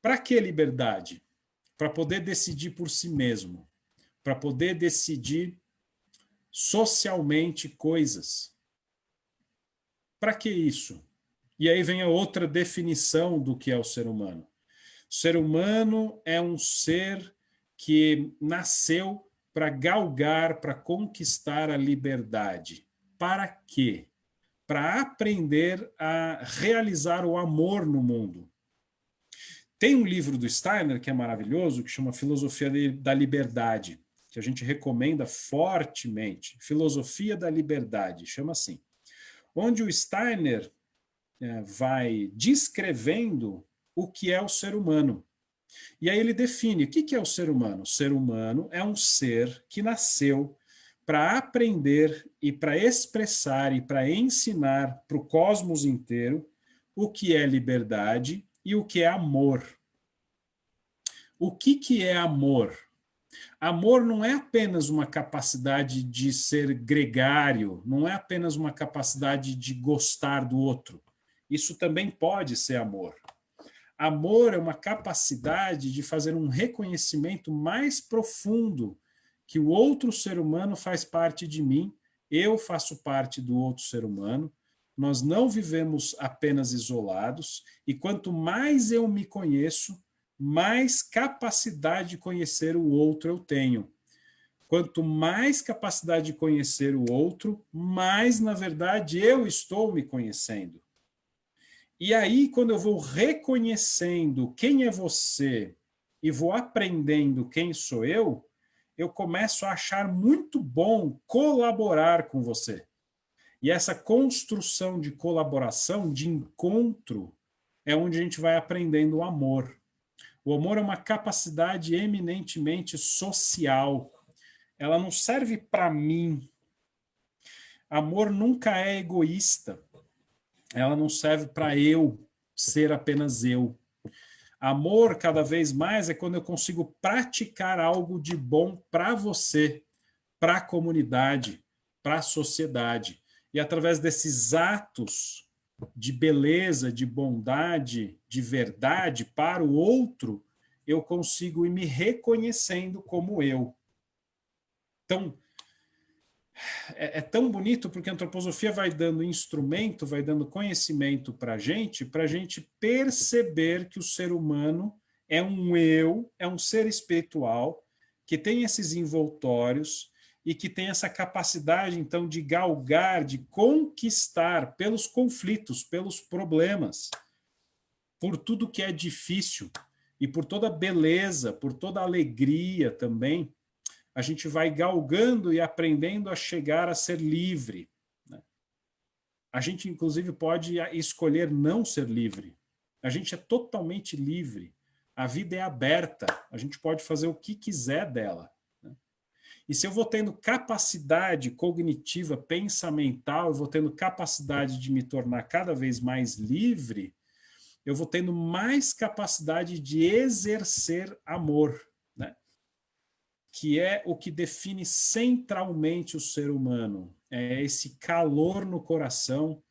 Para que liberdade? Para poder decidir por si mesmo, para poder decidir socialmente coisas. Para que isso? E aí vem a outra definição do que é o ser humano. O ser humano é um ser que nasceu para galgar, para conquistar a liberdade. Para quê? Para aprender a realizar o amor no mundo. Tem um livro do Steiner que é maravilhoso, que chama Filosofia da Liberdade, que a gente recomenda fortemente. Filosofia da Liberdade, chama assim. Onde o Steiner vai descrevendo o que é o ser humano. E aí ele define o que é o ser humano. O ser humano é um ser que nasceu para aprender e para expressar e para ensinar para o cosmos inteiro o que é liberdade e o que é amor. O que é amor? Amor não é apenas uma capacidade de ser gregário, não é apenas uma capacidade de gostar do outro. Isso também pode ser amor. Amor é uma capacidade de fazer um reconhecimento mais profundo que o outro ser humano faz parte de mim, eu faço parte do outro ser humano, nós não vivemos apenas isolados, e quanto mais eu me conheço, mais capacidade de conhecer o outro eu tenho. Quanto mais capacidade de conhecer o outro, mais, na verdade, eu estou me conhecendo. E aí, quando eu vou reconhecendo quem é você e vou aprendendo quem sou eu começo a achar muito bom colaborar com você. E essa construção de colaboração, de encontro, é onde a gente vai aprendendo o amor. O amor é uma capacidade eminentemente social. Ela não serve para mim. Amor nunca é egoísta. Ela não serve para eu ser apenas eu. Amor, cada vez mais, é quando eu consigo praticar algo de bom para você, para a comunidade, para a sociedade. E através desses atos de beleza, de bondade, de verdade para o outro, eu consigo ir me reconhecendo como eu. Então, é tão bonito porque a antroposofia vai dando instrumento, vai dando conhecimento para a gente perceber que o ser humano é um eu, é um ser espiritual, que tem esses envoltórios e que tem essa capacidade, então, de galgar, de conquistar pelos conflitos, pelos problemas, por tudo que é difícil e por toda a beleza, por toda a alegria também, a gente vai galgando e aprendendo a chegar a ser livre. Né? A gente, inclusive, pode escolher não ser livre. A gente é totalmente livre. A vida é aberta. A gente pode fazer o que quiser dela. Né? E se eu vou tendo capacidade cognitiva, pensamental, eu vou tendo capacidade de me tornar cada vez mais livre, eu vou tendo mais capacidade de exercer amor, né? Que é o que define centralmente o ser humano. É esse calor no coração,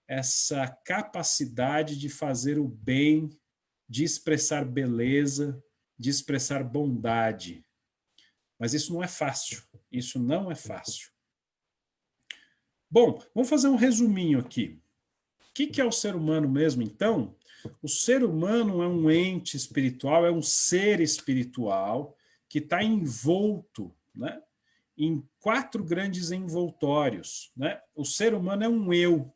essa capacidade de fazer o bem, de expressar beleza, de expressar bondade. Mas isso não é fácil. Isso não é fácil. Bom, vamos fazer um resuminho aqui. O que é o ser humano mesmo, então? O ser humano é um ente espiritual, é um ser espiritual que está envolto, né, em 4 grandes envoltórios. Né? O ser humano é um eu,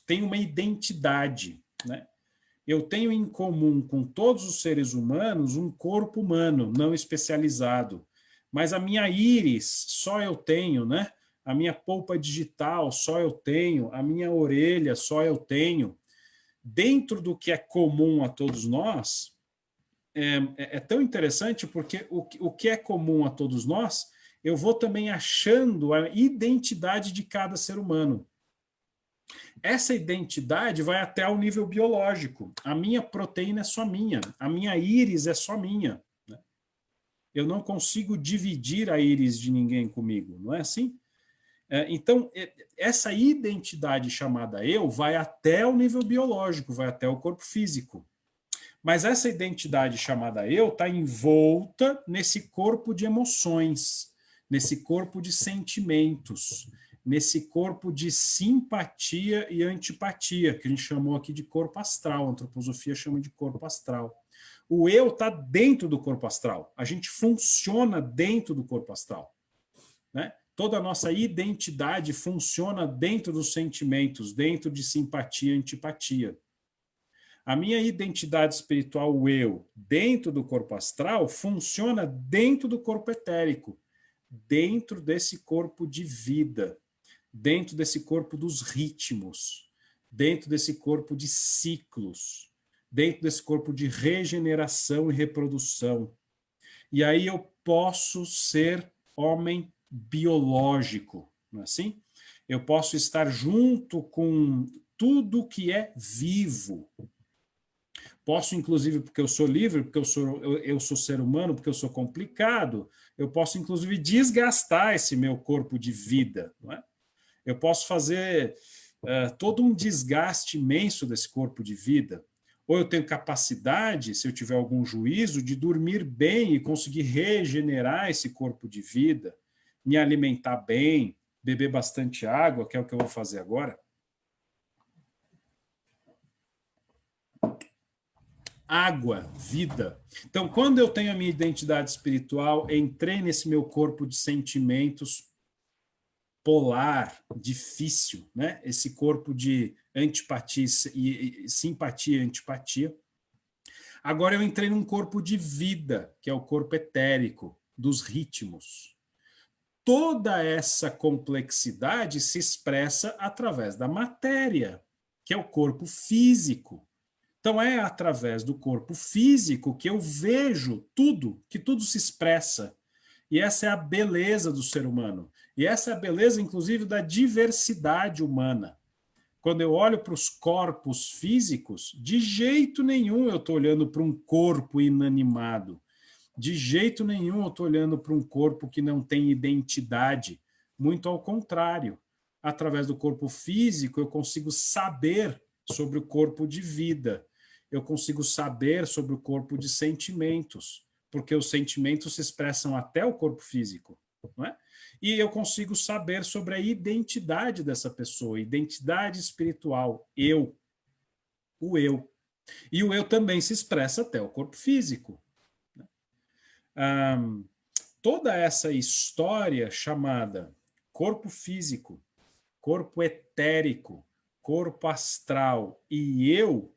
tem uma identidade. Né? Eu tenho em comum com todos os seres humanos um corpo humano, não especializado. Mas a minha íris só eu tenho, né? A minha polpa digital só eu tenho, a minha orelha só eu tenho. Dentro do que é comum a todos nós, é tão interessante porque o que é comum a todos nós, eu vou também achando a identidade de cada ser humano. Essa identidade vai até ao nível biológico. A minha proteína é só minha, a minha íris é só minha. Né? Eu não consigo dividir a íris de ninguém comigo, não é assim? Então, essa identidade chamada eu vai até o nível biológico, vai até o corpo físico. Mas essa identidade chamada eu está envolta nesse corpo de emoções, nesse corpo de sentimentos, nesse corpo de simpatia e antipatia, que a gente chamou aqui de corpo astral, a antroposofia chama de corpo astral. O eu está dentro do corpo astral, a gente funciona dentro do corpo astral, né? Toda a nossa identidade funciona dentro dos sentimentos, dentro de simpatia e antipatia. A minha identidade espiritual, o eu, dentro do corpo astral, funciona dentro do corpo etérico, dentro desse corpo de vida, dentro desse corpo dos ritmos, dentro desse corpo de ciclos, dentro desse corpo de regeneração e reprodução. E aí eu posso ser homem biológico, não é assim? Eu posso estar junto com tudo que é vivo. Posso, inclusive, porque eu sou livre, porque eu sou ser humano, porque eu sou complicado, eu posso, inclusive, desgastar esse meu corpo de vida, não é? Eu posso fazer todo um desgaste imenso desse corpo de vida. Ou eu tenho capacidade, se eu tiver algum juízo, de dormir bem e conseguir regenerar esse corpo de vida, me alimentar bem, beber bastante água, que é o que eu vou fazer agora. Água, vida. Então, quando eu tenho a minha identidade espiritual, entrei nesse meu corpo de sentimentos polar, difícil, né? Esse corpo de antipatia e simpatia e antipatia. Agora eu entrei num corpo de vida, que é o corpo etérico, dos ritmos. Toda essa complexidade se expressa através da matéria, que é o corpo físico. Então é através do corpo físico que eu vejo tudo, que tudo se expressa. E essa é a beleza do ser humano. E essa é a beleza, inclusive, da diversidade humana. Quando eu olho para os corpos físicos, de jeito nenhum eu estou olhando para um corpo inanimado. De jeito nenhum eu estou olhando para um corpo que não tem identidade. Muito ao contrário. Através do corpo físico, eu consigo saber sobre o corpo de vida. Eu consigo saber sobre o corpo de sentimentos, porque os sentimentos se expressam até o corpo físico, não é? E eu consigo saber sobre a identidade dessa pessoa, identidade espiritual, eu, o eu. E o eu também se expressa até o corpo físico. Toda essa história chamada corpo físico, corpo etérico, corpo astral e eu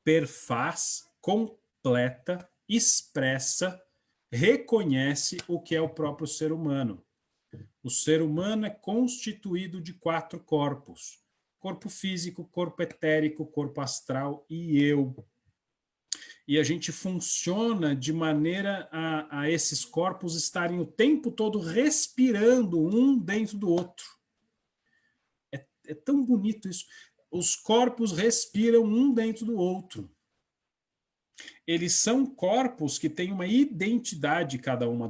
perfaz, completa, expressa, reconhece o que é o próprio ser humano. O ser humano é constituído de 4 corpos: corpo físico, corpo etérico, corpo astral e eu. E a gente funciona de maneira a esses corpos estarem o tempo todo respirando um dentro do outro. É tão bonito isso. Os corpos respiram um dentro do outro. Eles são corpos que têm uma identidade, cada um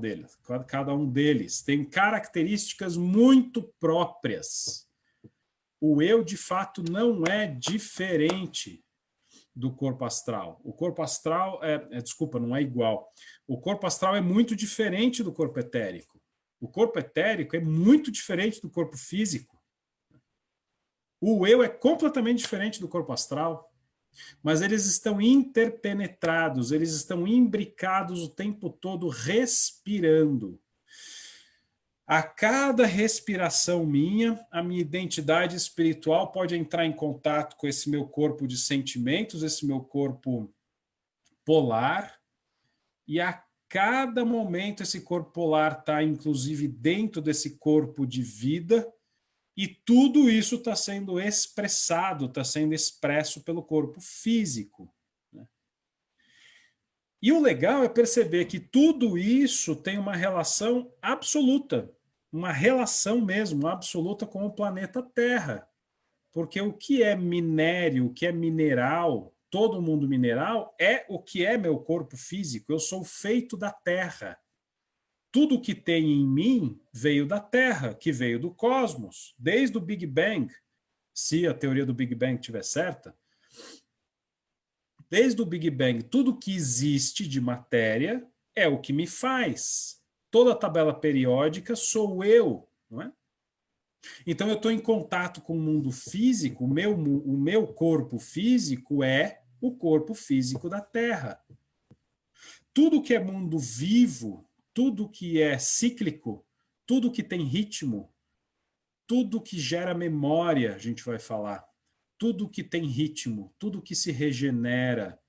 deles. Tem características muito próprias. O eu, de fato, não é diferente do corpo astral. O corpo astral desculpa, não é igual. O corpo astral é muito diferente do corpo etérico. O corpo etérico é muito diferente do corpo físico. O eu é completamente diferente do corpo astral, mas eles estão interpenetrados, eles estão imbricados o tempo todo respirando. A cada respiração minha, a minha identidade espiritual pode entrar em contato com esse meu corpo de sentimentos, esse meu corpo polar, e a cada momento esse corpo polar está, inclusive, dentro desse corpo de vida, e tudo isso está sendo expressado, está sendo expresso pelo corpo físico. Né? E o legal é perceber que tudo isso tem uma relação absoluta, uma relação mesmo absoluta com o planeta Terra. Porque o que é minério, o que é mineral, todo o mundo mineral é o que é meu corpo físico. Eu sou feito da terra. Tudo que tem em mim veio da terra, que veio do cosmos, desde o Big Bang, se a teoria do Big Bang estiver certa. Desde o Big Bang, tudo que existe de matéria é o que me faz. Toda a tabela periódica sou eu, não é? Então eu estou em contato com o mundo físico, o meu corpo físico é o corpo físico da Terra. Tudo que é mundo vivo, tudo que é cíclico, tudo que tem ritmo, tudo que gera memória, a gente vai falar, tudo que tem ritmo, tudo que se regenera,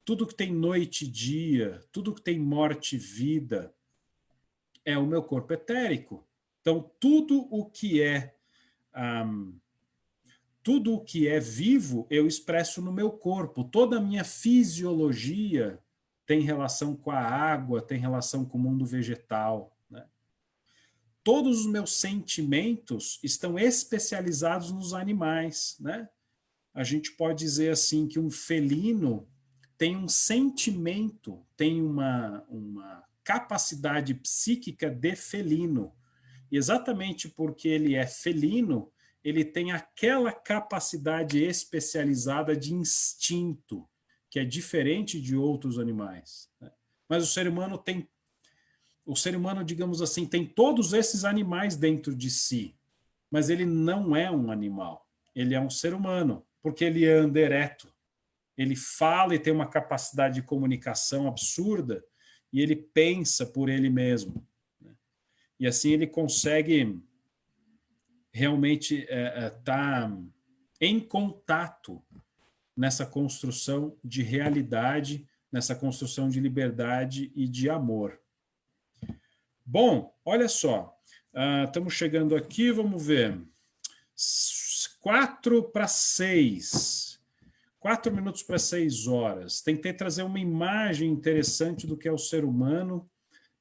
tudo que tem noite e dia, tudo que tem morte e vida, é o meu corpo etérico. Então, tudo o que é vivo, eu expresso no meu corpo. Toda a minha fisiologia tem relação com a água, tem relação com o mundo vegetal, né? Todos os meus sentimentos estão especializados nos animais, né? A gente pode dizer assim que um felino tem um sentimento, tem uma capacidade psíquica de felino. E exatamente porque ele é felino, ele tem aquela capacidade especializada de instinto, que é diferente de outros animais, né? Mas o ser humano, digamos assim, tem todos esses animais dentro de si, mas ele não é um animal, ele é um ser humano, porque ele anda ereto, ele fala e tem uma capacidade de comunicação absurda, e ele pensa por ele mesmo, né? E assim ele consegue realmente estar em contato nessa construção de realidade, nessa construção de liberdade e de amor. Bom, olha só, estamos chegando aqui, vamos ver, 4 para 6, 4 minutos para 6 horas. Tentei trazer uma imagem interessante do que é o ser humano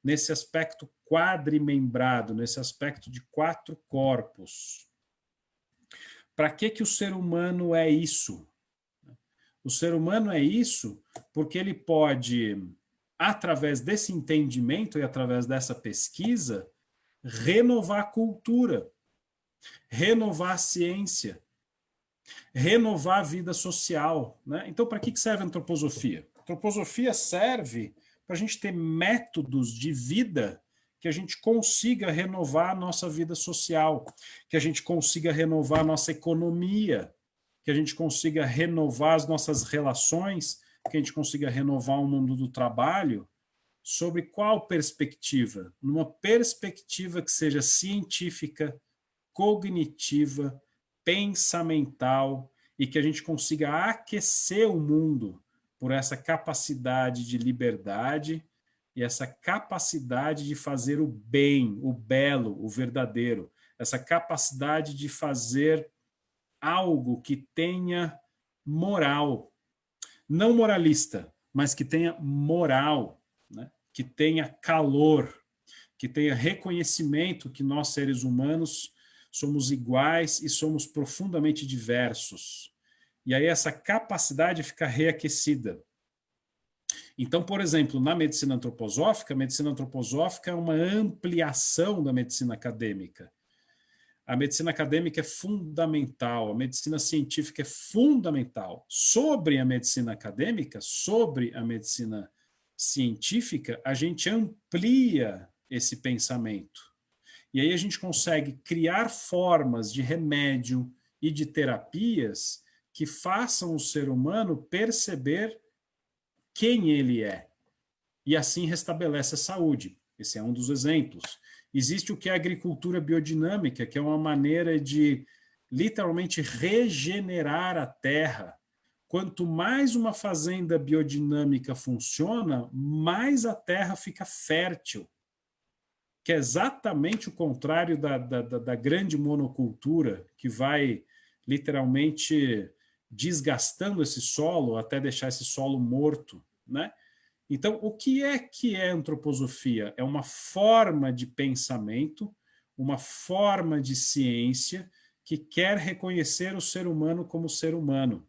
nesse aspecto quadrimembrado, nesse aspecto de 4 corpos. Para que o ser humano é isso? O ser humano é isso porque ele pode, através desse entendimento e através dessa pesquisa, renovar a cultura, renovar a ciência, renovar a vida social, né? Então, para que serve a antroposofia? A antroposofia serve para a gente ter métodos de vida que a gente consiga renovar a nossa vida social, que a gente consiga renovar a nossa economia, que a gente consiga renovar as nossas relações, que a gente consiga renovar o mundo do trabalho. Sobre qual perspectiva? Numa perspectiva que seja científica, cognitiva, pensamental, e que a gente consiga aquecer o mundo por essa capacidade de liberdade e essa capacidade de fazer o bem, o belo, o verdadeiro, essa capacidade de fazer algo que tenha moral, não moralista, mas que tenha moral, né? Que tenha calor, que tenha reconhecimento que nós, seres humanos, somos iguais e somos profundamente diversos. E aí essa capacidade fica reaquecida. Então, por exemplo, na medicina antroposófica, a medicina antroposófica é uma ampliação da medicina acadêmica. A medicina acadêmica é fundamental, a medicina científica é fundamental. Sobre a medicina acadêmica, sobre a medicina científica, a gente amplia esse pensamento. E aí a gente consegue criar formas de remédio e de terapias que façam o ser humano perceber quem ele é. E assim restabelece a saúde. Esse é um dos exemplos. Existe o que é a agricultura biodinâmica, que é uma maneira de literalmente regenerar a terra. Quanto mais uma fazenda biodinâmica funciona, mais a terra fica fértil, que é exatamente o contrário da grande monocultura, que vai literalmente desgastando esse solo até deixar esse solo morto, né? Então, o que é antroposofia? É uma forma de pensamento, uma forma de ciência que quer reconhecer o ser humano como ser humano.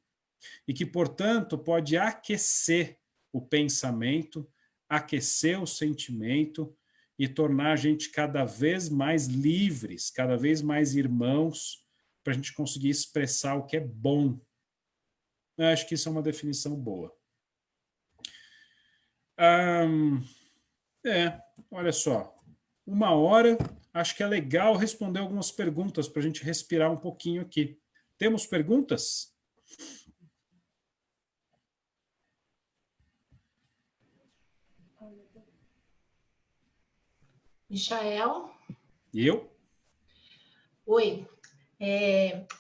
e que, portanto, pode aquecer o pensamento, aquecer o sentimento e tornar a gente cada vez mais livres, cada vez mais irmãos, para a gente conseguir expressar o que é bom. Eu acho que isso é uma definição boa. Olha só, 1 hora, acho que é legal responder algumas perguntas para a gente respirar um pouquinho aqui. Temos perguntas? Michael? Eu? Oi.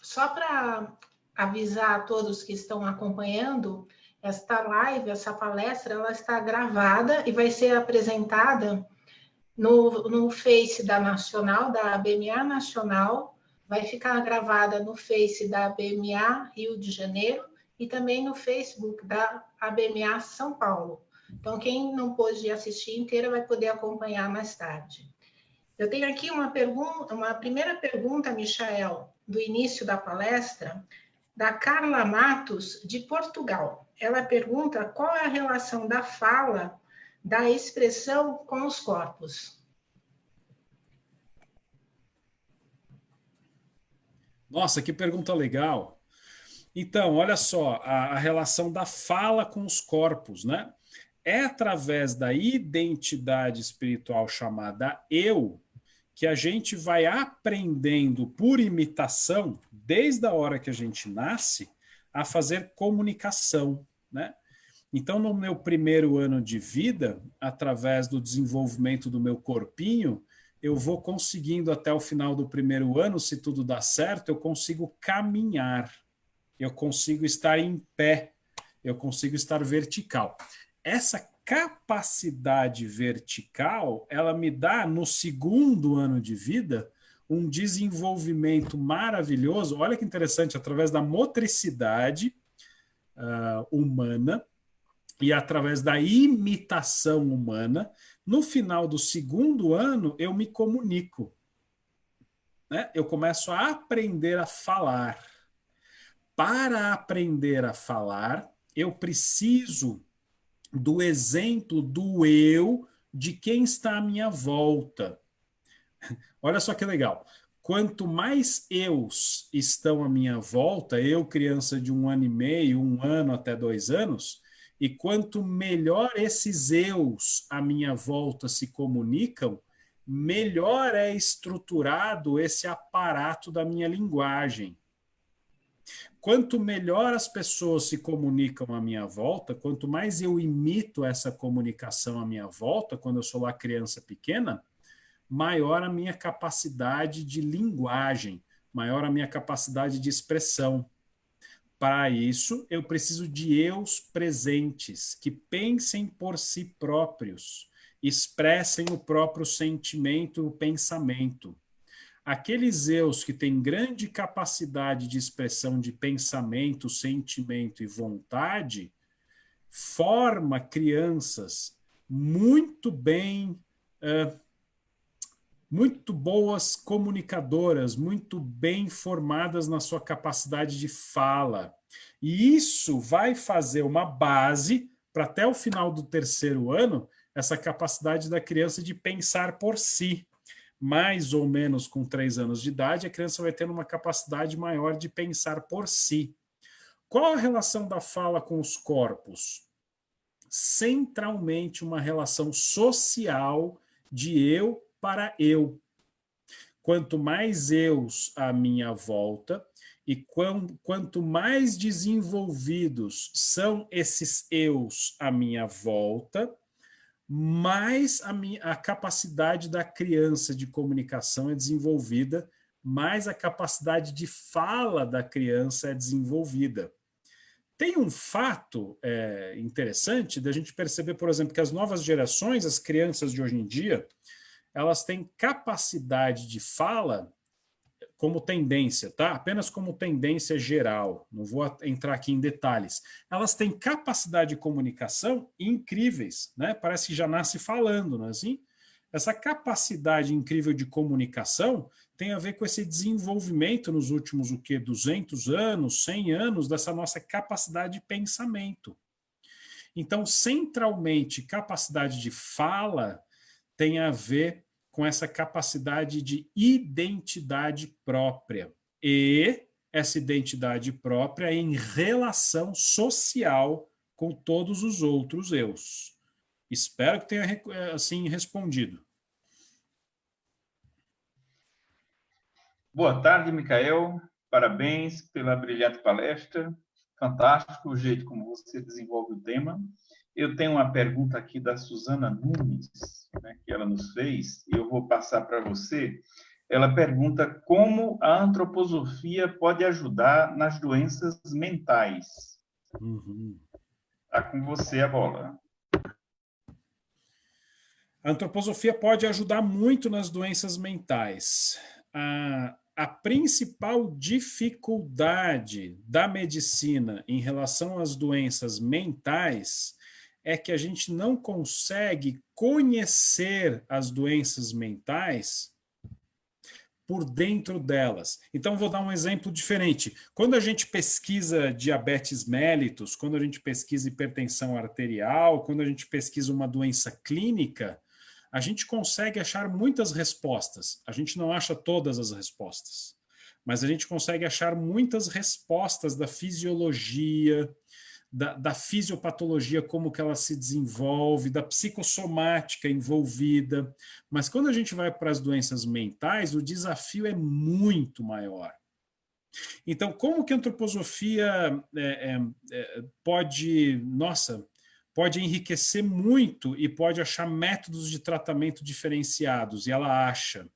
Só para avisar a todos que estão acompanhando, esta live, essa palestra, ela está gravada e vai ser apresentada no Face da Nacional, da ABMA Nacional, vai ficar gravada no Face da ABMA Rio de Janeiro e também no Facebook da ABMA São Paulo. Então, quem não pôde assistir inteira vai poder acompanhar mais tarde. Eu tenho aqui uma primeira pergunta, Michael, do início da palestra, da Carla Matos, de Portugal. Ela pergunta qual é a relação da fala, da expressão com os corpos. Nossa, que pergunta legal. Então, olha só, a relação da fala com os corpos, né? É através da identidade espiritual chamada eu que a gente vai aprendendo por imitação, desde a hora que a gente nasce, a fazer comunicação, né? Então, no meu primeiro ano de vida, através do desenvolvimento do meu corpinho, eu vou conseguindo até o final do primeiro ano, se tudo dá certo, eu consigo caminhar, eu consigo estar em pé, eu consigo estar vertical. Essa capacidade vertical, ela me dá, no segundo ano de vida, um desenvolvimento maravilhoso. Olha que interessante, através da motricidade humana e através da imitação humana, no final do segundo ano, eu me comunico. Né? Eu começo a aprender a falar. Para aprender a falar, eu preciso do exemplo do eu de quem está à minha volta. Olha só que legal. Quanto mais eus estão à minha volta, eu, criança de 1 ano e meio, 1 ano até 2 anos, e quanto melhor esses eus à minha volta se comunicam, melhor é estruturado esse aparato da minha linguagem. Quanto melhor as pessoas se comunicam à minha volta, quanto mais eu imito essa comunicação à minha volta, quando eu sou lá criança pequena, maior a minha capacidade de linguagem, maior a minha capacidade de expressão. Para isso, eu preciso de eus presentes, que pensem por si próprios, expressem o próprio sentimento, o pensamento. Aqueles eus que têm grande capacidade de expressão de pensamento, sentimento e vontade, forma crianças muito bem, muito boas comunicadoras, muito bem formadas na sua capacidade de fala. E isso vai fazer uma base para até o final do terceiro ano, essa capacidade da criança de pensar por si. Mais ou menos com 3 anos de idade, a criança vai ter uma capacidade maior de pensar por si. Qual a relação da fala com os corpos? Centralmente uma relação social de eu para eu. Quanto mais eus à minha volta e quanto mais desenvolvidos são esses eus à minha volta, mais a capacidade da criança de comunicação é desenvolvida, mais a capacidade de fala da criança é desenvolvida. Tem um fato interessante da gente perceber, por exemplo, que as novas gerações, as crianças de hoje em dia, elas têm capacidade de fala como tendência, tá? Apenas como tendência geral, não vou entrar aqui em detalhes. Elas têm capacidade de comunicação incríveis, né? Parece que já nasce falando, não é assim? essa capacidade incrível de comunicação tem a ver com esse desenvolvimento nos últimos, 200 anos, 100 anos, dessa nossa capacidade de pensamento. Então, centralmente, capacidade de fala tem a ver com essa capacidade de identidade própria. E essa identidade própria em relação social com todos os outros eus. Espero que tenha assim respondido. Boa tarde, Micael. Parabéns pela brilhante palestra. Fantástico o jeito como você desenvolve o tema. Eu tenho uma pergunta aqui da Suzana Nunes, né, que ela nos fez, e eu vou passar para você. Ela pergunta como a antroposofia pode ajudar nas doenças mentais. Está com você a bola. A antroposofia pode ajudar muito nas doenças mentais. A principal dificuldade da medicina em relação às doenças mentais é que a gente não consegue conhecer as doenças mentais por dentro delas. Então, vou dar um exemplo diferente. Quando a gente pesquisa diabetes mellitus, quando a gente pesquisa hipertensão arterial, quando a gente pesquisa uma doença clínica, a gente consegue achar muitas respostas. A gente não acha todas as respostas, mas a gente consegue achar muitas respostas da fisiologia, da fisiopatologia, como que ela se desenvolve, da psicossomática envolvida. Mas quando a gente vai para as doenças mentais, o desafio é muito maior. Então, como que a antroposofia pode enriquecer muito e pode achar métodos de tratamento diferenciados, e ela acha.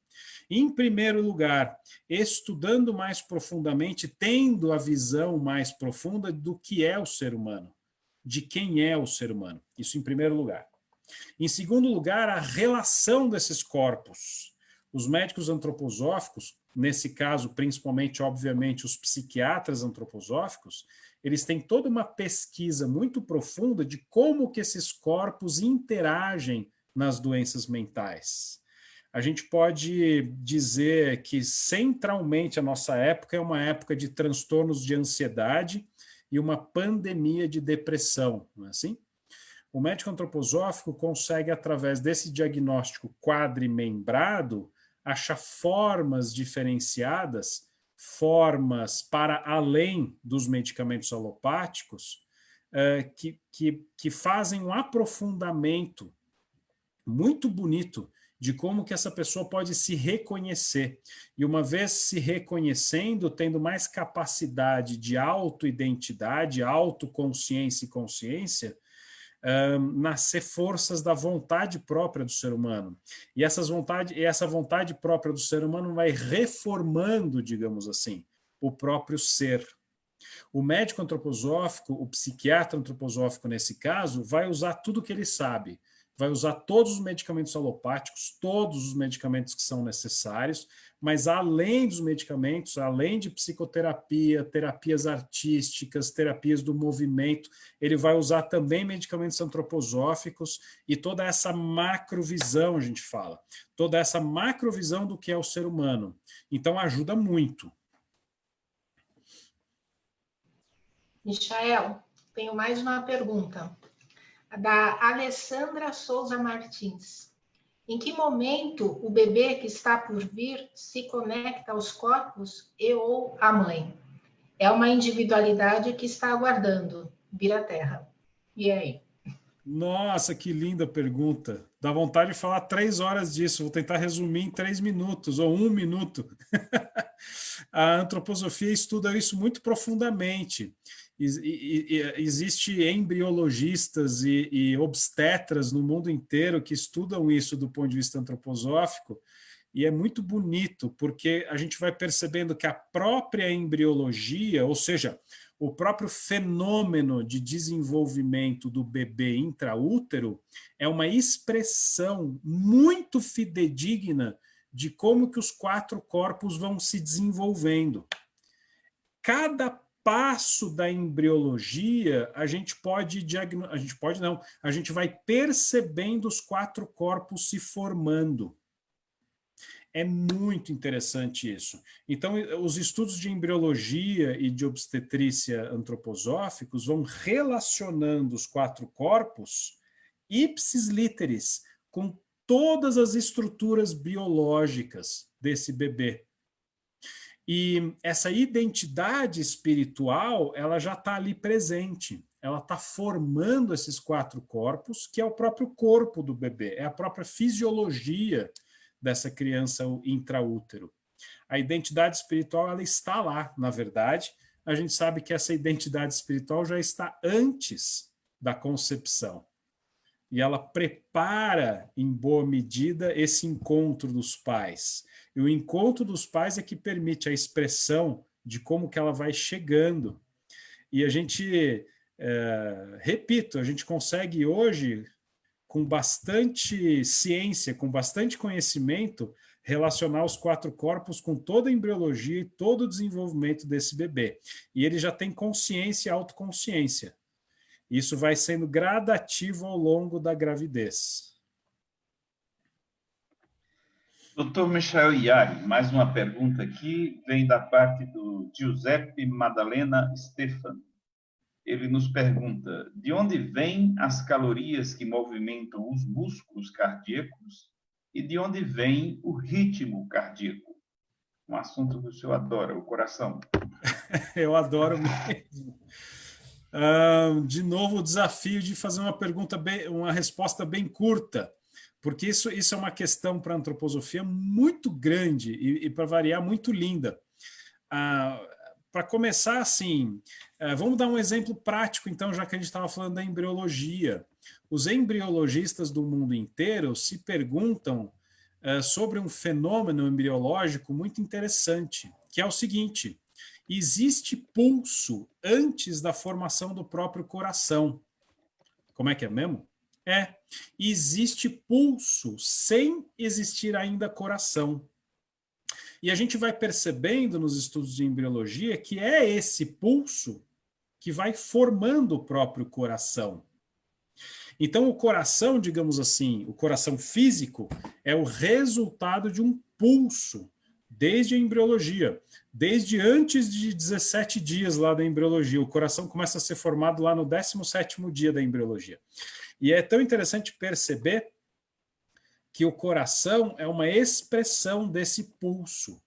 Em primeiro lugar, estudando mais profundamente, tendo a visão mais profunda do que é o ser humano, de quem é o ser humano. Isso em primeiro lugar. Em segundo lugar, a relação desses corpos. Os médicos antroposóficos, nesse caso, principalmente, obviamente, os psiquiatras antroposóficos, eles têm toda uma pesquisa muito profunda de como que esses corpos interagem nas doenças mentais. A gente pode dizer que, centralmente, a nossa época é uma época de transtornos de ansiedade e uma pandemia de depressão, não é assim? O médico antroposófico consegue, através desse diagnóstico quadrimembrado, achar formas diferenciadas, formas para além dos medicamentos alopáticos, que fazem um aprofundamento muito bonito de como que essa pessoa pode se reconhecer. E uma vez se reconhecendo, tendo mais capacidade de autoidentidade, autoconsciência e consciência, nascer forças da vontade própria do ser humano. E essa vontade própria do ser humano vai reformando, digamos assim, o próprio ser. O médico antroposófico, o psiquiatra antroposófico nesse caso, vai usar tudo que ele sabe. Vai usar todos os medicamentos alopáticos, todos os medicamentos que são necessários, mas além dos medicamentos, além de psicoterapia, terapias artísticas, terapias do movimento, ele vai usar também medicamentos antroposóficos e toda essa macrovisão, a gente fala, toda essa macrovisão do que é o ser humano. Então, ajuda muito. Michael, tenho mais uma pergunta. Da Alessandra Souza Martins. Em que momento o bebê que está por vir se conecta aos corpos e ou à mãe? É uma individualidade que está aguardando vir à Terra. E aí? Nossa, que linda pergunta. Dá vontade de falar 3 horas disso. Vou tentar resumir em 3 minutos ou 1 minuto. A antroposofia estuda isso muito profundamente. Existe embriologistas e obstetras no mundo inteiro que estudam isso do ponto de vista antroposófico, e é muito bonito, porque a gente vai percebendo que a própria embriologia, ou seja, o próprio fenômeno de desenvolvimento do bebê intraútero, é uma expressão muito fidedigna de como que os 4 corpos vão se desenvolvendo. Cada passo da embriologia, a gente vai percebendo os 4 corpos se formando. É muito interessante isso. Então, os estudos de embriologia e de obstetrícia antroposóficos vão relacionando os 4 corpos, ipsis literis, com todas as estruturas biológicas desse bebê. E essa identidade espiritual, ela já está ali presente. Ela está formando esses 4 corpos, que é o próprio corpo do bebê, é a própria fisiologia dessa criança intraútero. A identidade espiritual, ela está lá, na verdade. A gente sabe que essa identidade espiritual já está antes da concepção. E ela prepara, em boa medida, esse encontro dos pais. E o encontro dos pais é que permite a expressão de como que ela vai chegando. E a gente, repito, a gente consegue hoje, com bastante ciência, com bastante conhecimento, relacionar os 4 corpos com toda a embriologia e todo o desenvolvimento desse bebê. E ele já tem consciência e autoconsciência. Isso vai sendo gradativo ao longo da gravidez. Doutor Michael Iari, mais uma pergunta aqui, vem da parte do Giuseppe Madalena Stefano. Ele nos pergunta, de onde vêm as calorias que movimentam os músculos cardíacos e de onde vem o ritmo cardíaco? Um assunto que o senhor adora, o coração. Eu adoro mesmo. De novo, o desafio de fazer uma resposta bem curta, porque isso é uma questão para a antroposofia muito grande e para variar, muito linda. Para começar, assim, vamos dar um exemplo prático, então, já que a gente estava falando da embriologia. Os embriologistas do mundo inteiro se perguntam sobre um fenômeno embriológico muito interessante, que é o seguinte: existe pulso antes da formação do próprio coração. Como é que é mesmo? Existe pulso sem existir ainda coração. E a gente vai percebendo nos estudos de embriologia que é esse pulso que vai formando o próprio coração. Então, o coração, digamos assim, o coração físico, é o resultado de um pulso, desde a embriologia. Desde antes de 17 dias lá da embriologia. O coração começa a ser formado lá no 17º dia da embriologia. E é tão interessante perceber que o coração é uma expressão desse pulso.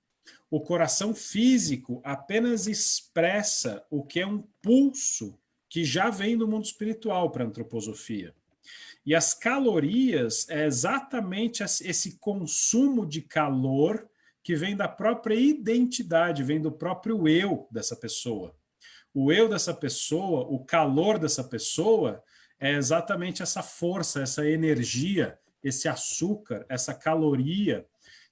O coração físico apenas expressa o que é um pulso que já vem do mundo espiritual para a antroposofia. E as calorias é exatamente esse consumo de calor que vem da própria identidade, vem do próprio eu dessa pessoa. O eu dessa pessoa, o calor dessa pessoa é exatamente essa força, essa energia, esse açúcar, essa caloria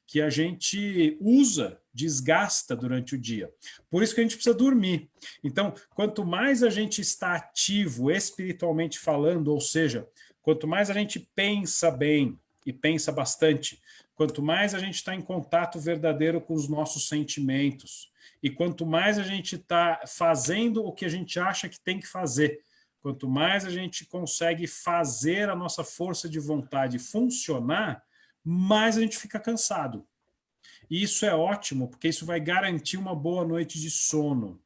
que a gente usa, desgasta durante o dia. Por isso que a gente precisa dormir. Então, quanto mais a gente está ativo espiritualmente falando, ou seja, quanto mais a gente pensa bem e pensa bastante, quanto mais a gente está em contato verdadeiro com os nossos sentimentos, e quanto mais a gente está fazendo o que a gente acha que tem que fazer, quanto mais a gente consegue fazer a nossa força de vontade funcionar, mais a gente fica cansado. E isso é ótimo, porque isso vai garantir uma boa noite de sono.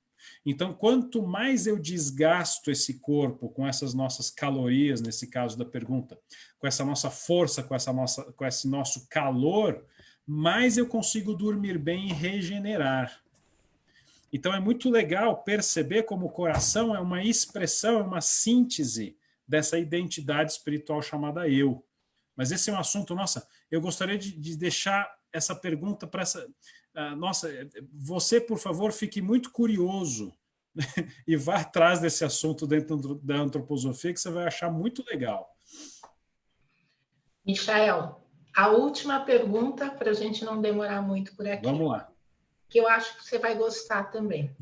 Então, quanto mais eu desgasto esse corpo com essas nossas calorias, nesse caso da pergunta, com essa nossa força, com esse nosso calor, mais eu consigo dormir bem e regenerar. Então, é muito legal perceber como o coração é uma expressão, é uma síntese dessa identidade espiritual chamada eu. Mas esse é um assunto, nossa, eu gostaria de deixar essa pergunta para essa... nossa, você, por favor, fique muito curioso e vá atrás desse assunto dentro da antroposofia, que você vai achar muito legal. Michael, a última pergunta, para a gente não demorar muito por aqui. Vamos lá. Que eu acho que você vai gostar também.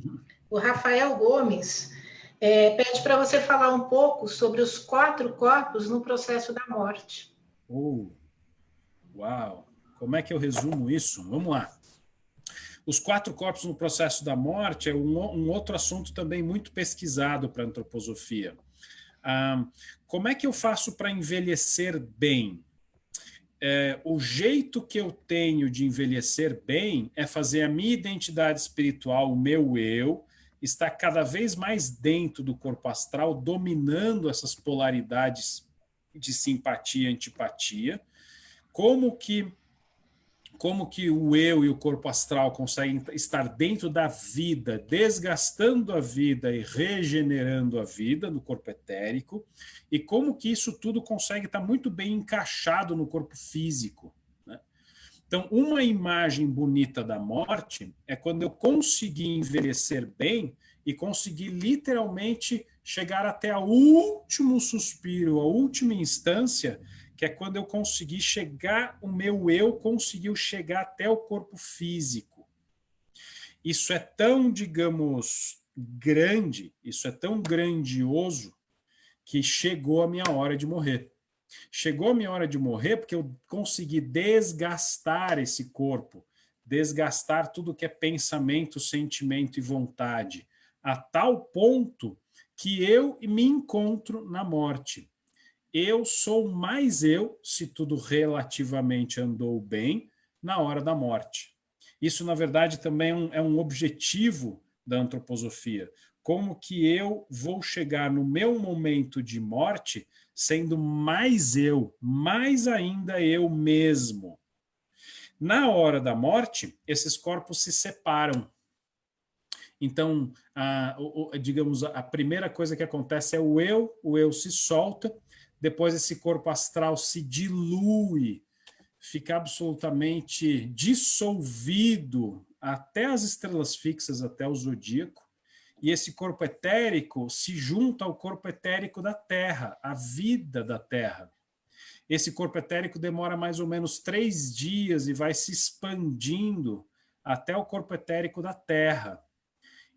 O Rafael Gomes pede para você falar um pouco sobre os 4 corpos no processo da morte. Uau! Como é que eu resumo isso? Vamos lá. Os 4 corpos no processo da morte é um outro assunto também muito pesquisado para a antroposofia. Como é que eu faço para envelhecer bem? O jeito que eu tenho de envelhecer bem é fazer a minha identidade espiritual, o meu eu, estar cada vez mais dentro do corpo astral, dominando essas polaridades de simpatia e antipatia. Como que o eu e o corpo astral conseguem estar dentro da vida, desgastando a vida e regenerando a vida no corpo etérico, e como que isso tudo consegue estar muito bem encaixado no corpo físico, né? Então, uma imagem bonita da morte é quando eu consegui envelhecer bem e conseguir literalmente chegar até o último suspiro, a última instância, que é quando eu consegui chegar, o meu eu conseguiu chegar até o corpo físico. Isso é tão, digamos, grande, isso é tão grandioso, que chegou a minha hora de morrer. Chegou a minha hora de morrer porque eu consegui desgastar esse corpo, desgastar tudo que é pensamento, sentimento e vontade, a tal ponto que eu me encontro na morte. Eu sou mais eu, se tudo relativamente andou bem, na hora da morte. Isso, na verdade, também é um objetivo da antroposofia. Como que eu vou chegar no meu momento de morte sendo mais eu, mais ainda eu mesmo. Na hora da morte, esses corpos se separam. Então, digamos, a primeira coisa que acontece é o eu se solta, depois esse corpo astral se dilui, fica absolutamente dissolvido até as estrelas fixas, até o zodíaco, e esse corpo etérico se junta ao corpo etérico da Terra, a vida da Terra. Esse corpo etérico demora mais ou menos 3 dias e vai se expandindo até o corpo etérico da Terra.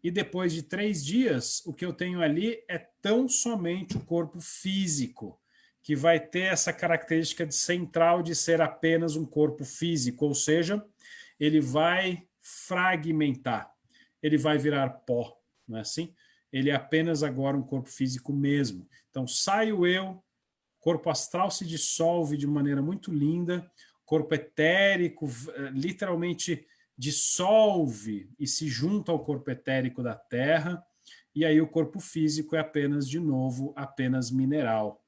E depois de 3 dias, o que eu tenho ali é tão somente o corpo físico, que vai ter essa característica de central de ser apenas um corpo físico, ou seja, ele vai fragmentar, ele vai virar pó, não é assim? Ele é apenas agora um corpo físico mesmo. Então sai o eu, corpo astral se dissolve de maneira muito linda, corpo etérico literalmente dissolve e se junta ao corpo etérico da Terra, e aí o corpo físico é apenas, de novo, apenas mineral.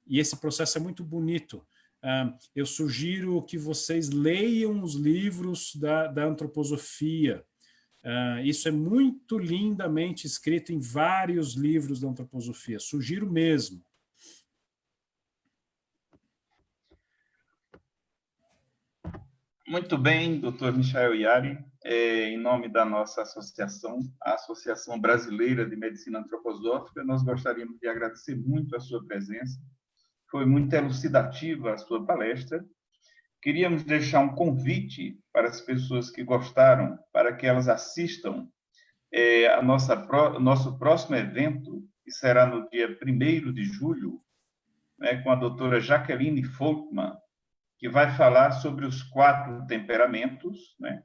E esse processo é muito bonito. Eu sugiro que vocês leiam os livros da antroposofia. Isso é muito lindamente escrito em vários livros da antroposofia. Sugiro mesmo. Muito bem, doutor Michael Yari. Em nome da nossa associação, a Associação Brasileira de Medicina Antroposófica, nós gostaríamos de agradecer muito a sua presença. Foi muito elucidativa a sua palestra. Queríamos deixar um convite para as pessoas que gostaram, para que elas assistam nosso próximo evento, que será no dia 1º de julho, né, com a doutora Jaqueline Folkman, que vai falar sobre os 4 temperamentos, né?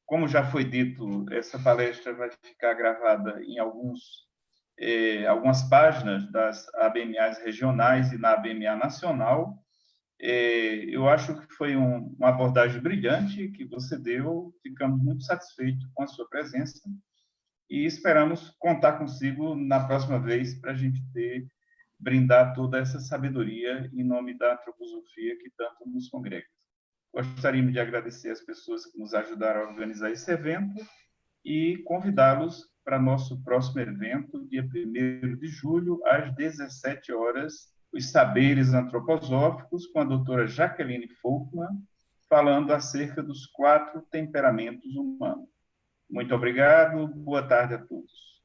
Como já foi dito, essa palestra vai ficar gravada em algumas páginas das ABMAs regionais e na ABMA nacional. Eu acho que foi uma abordagem brilhante que você deu, ficamos muito satisfeitos com a sua presença e esperamos contar consigo na próxima vez para a gente brindar toda essa sabedoria em nome da antroposofia que tanto nos congrega. Gostaríamos de agradecer as pessoas que nos ajudaram a organizar esse evento e convidá-los para nosso próximo evento, dia 1º de julho, às 17 horas, os saberes antroposóficos, com a doutora Jaqueline Folkman, falando acerca dos 4 temperamentos humanos. Muito obrigado, boa tarde a todos.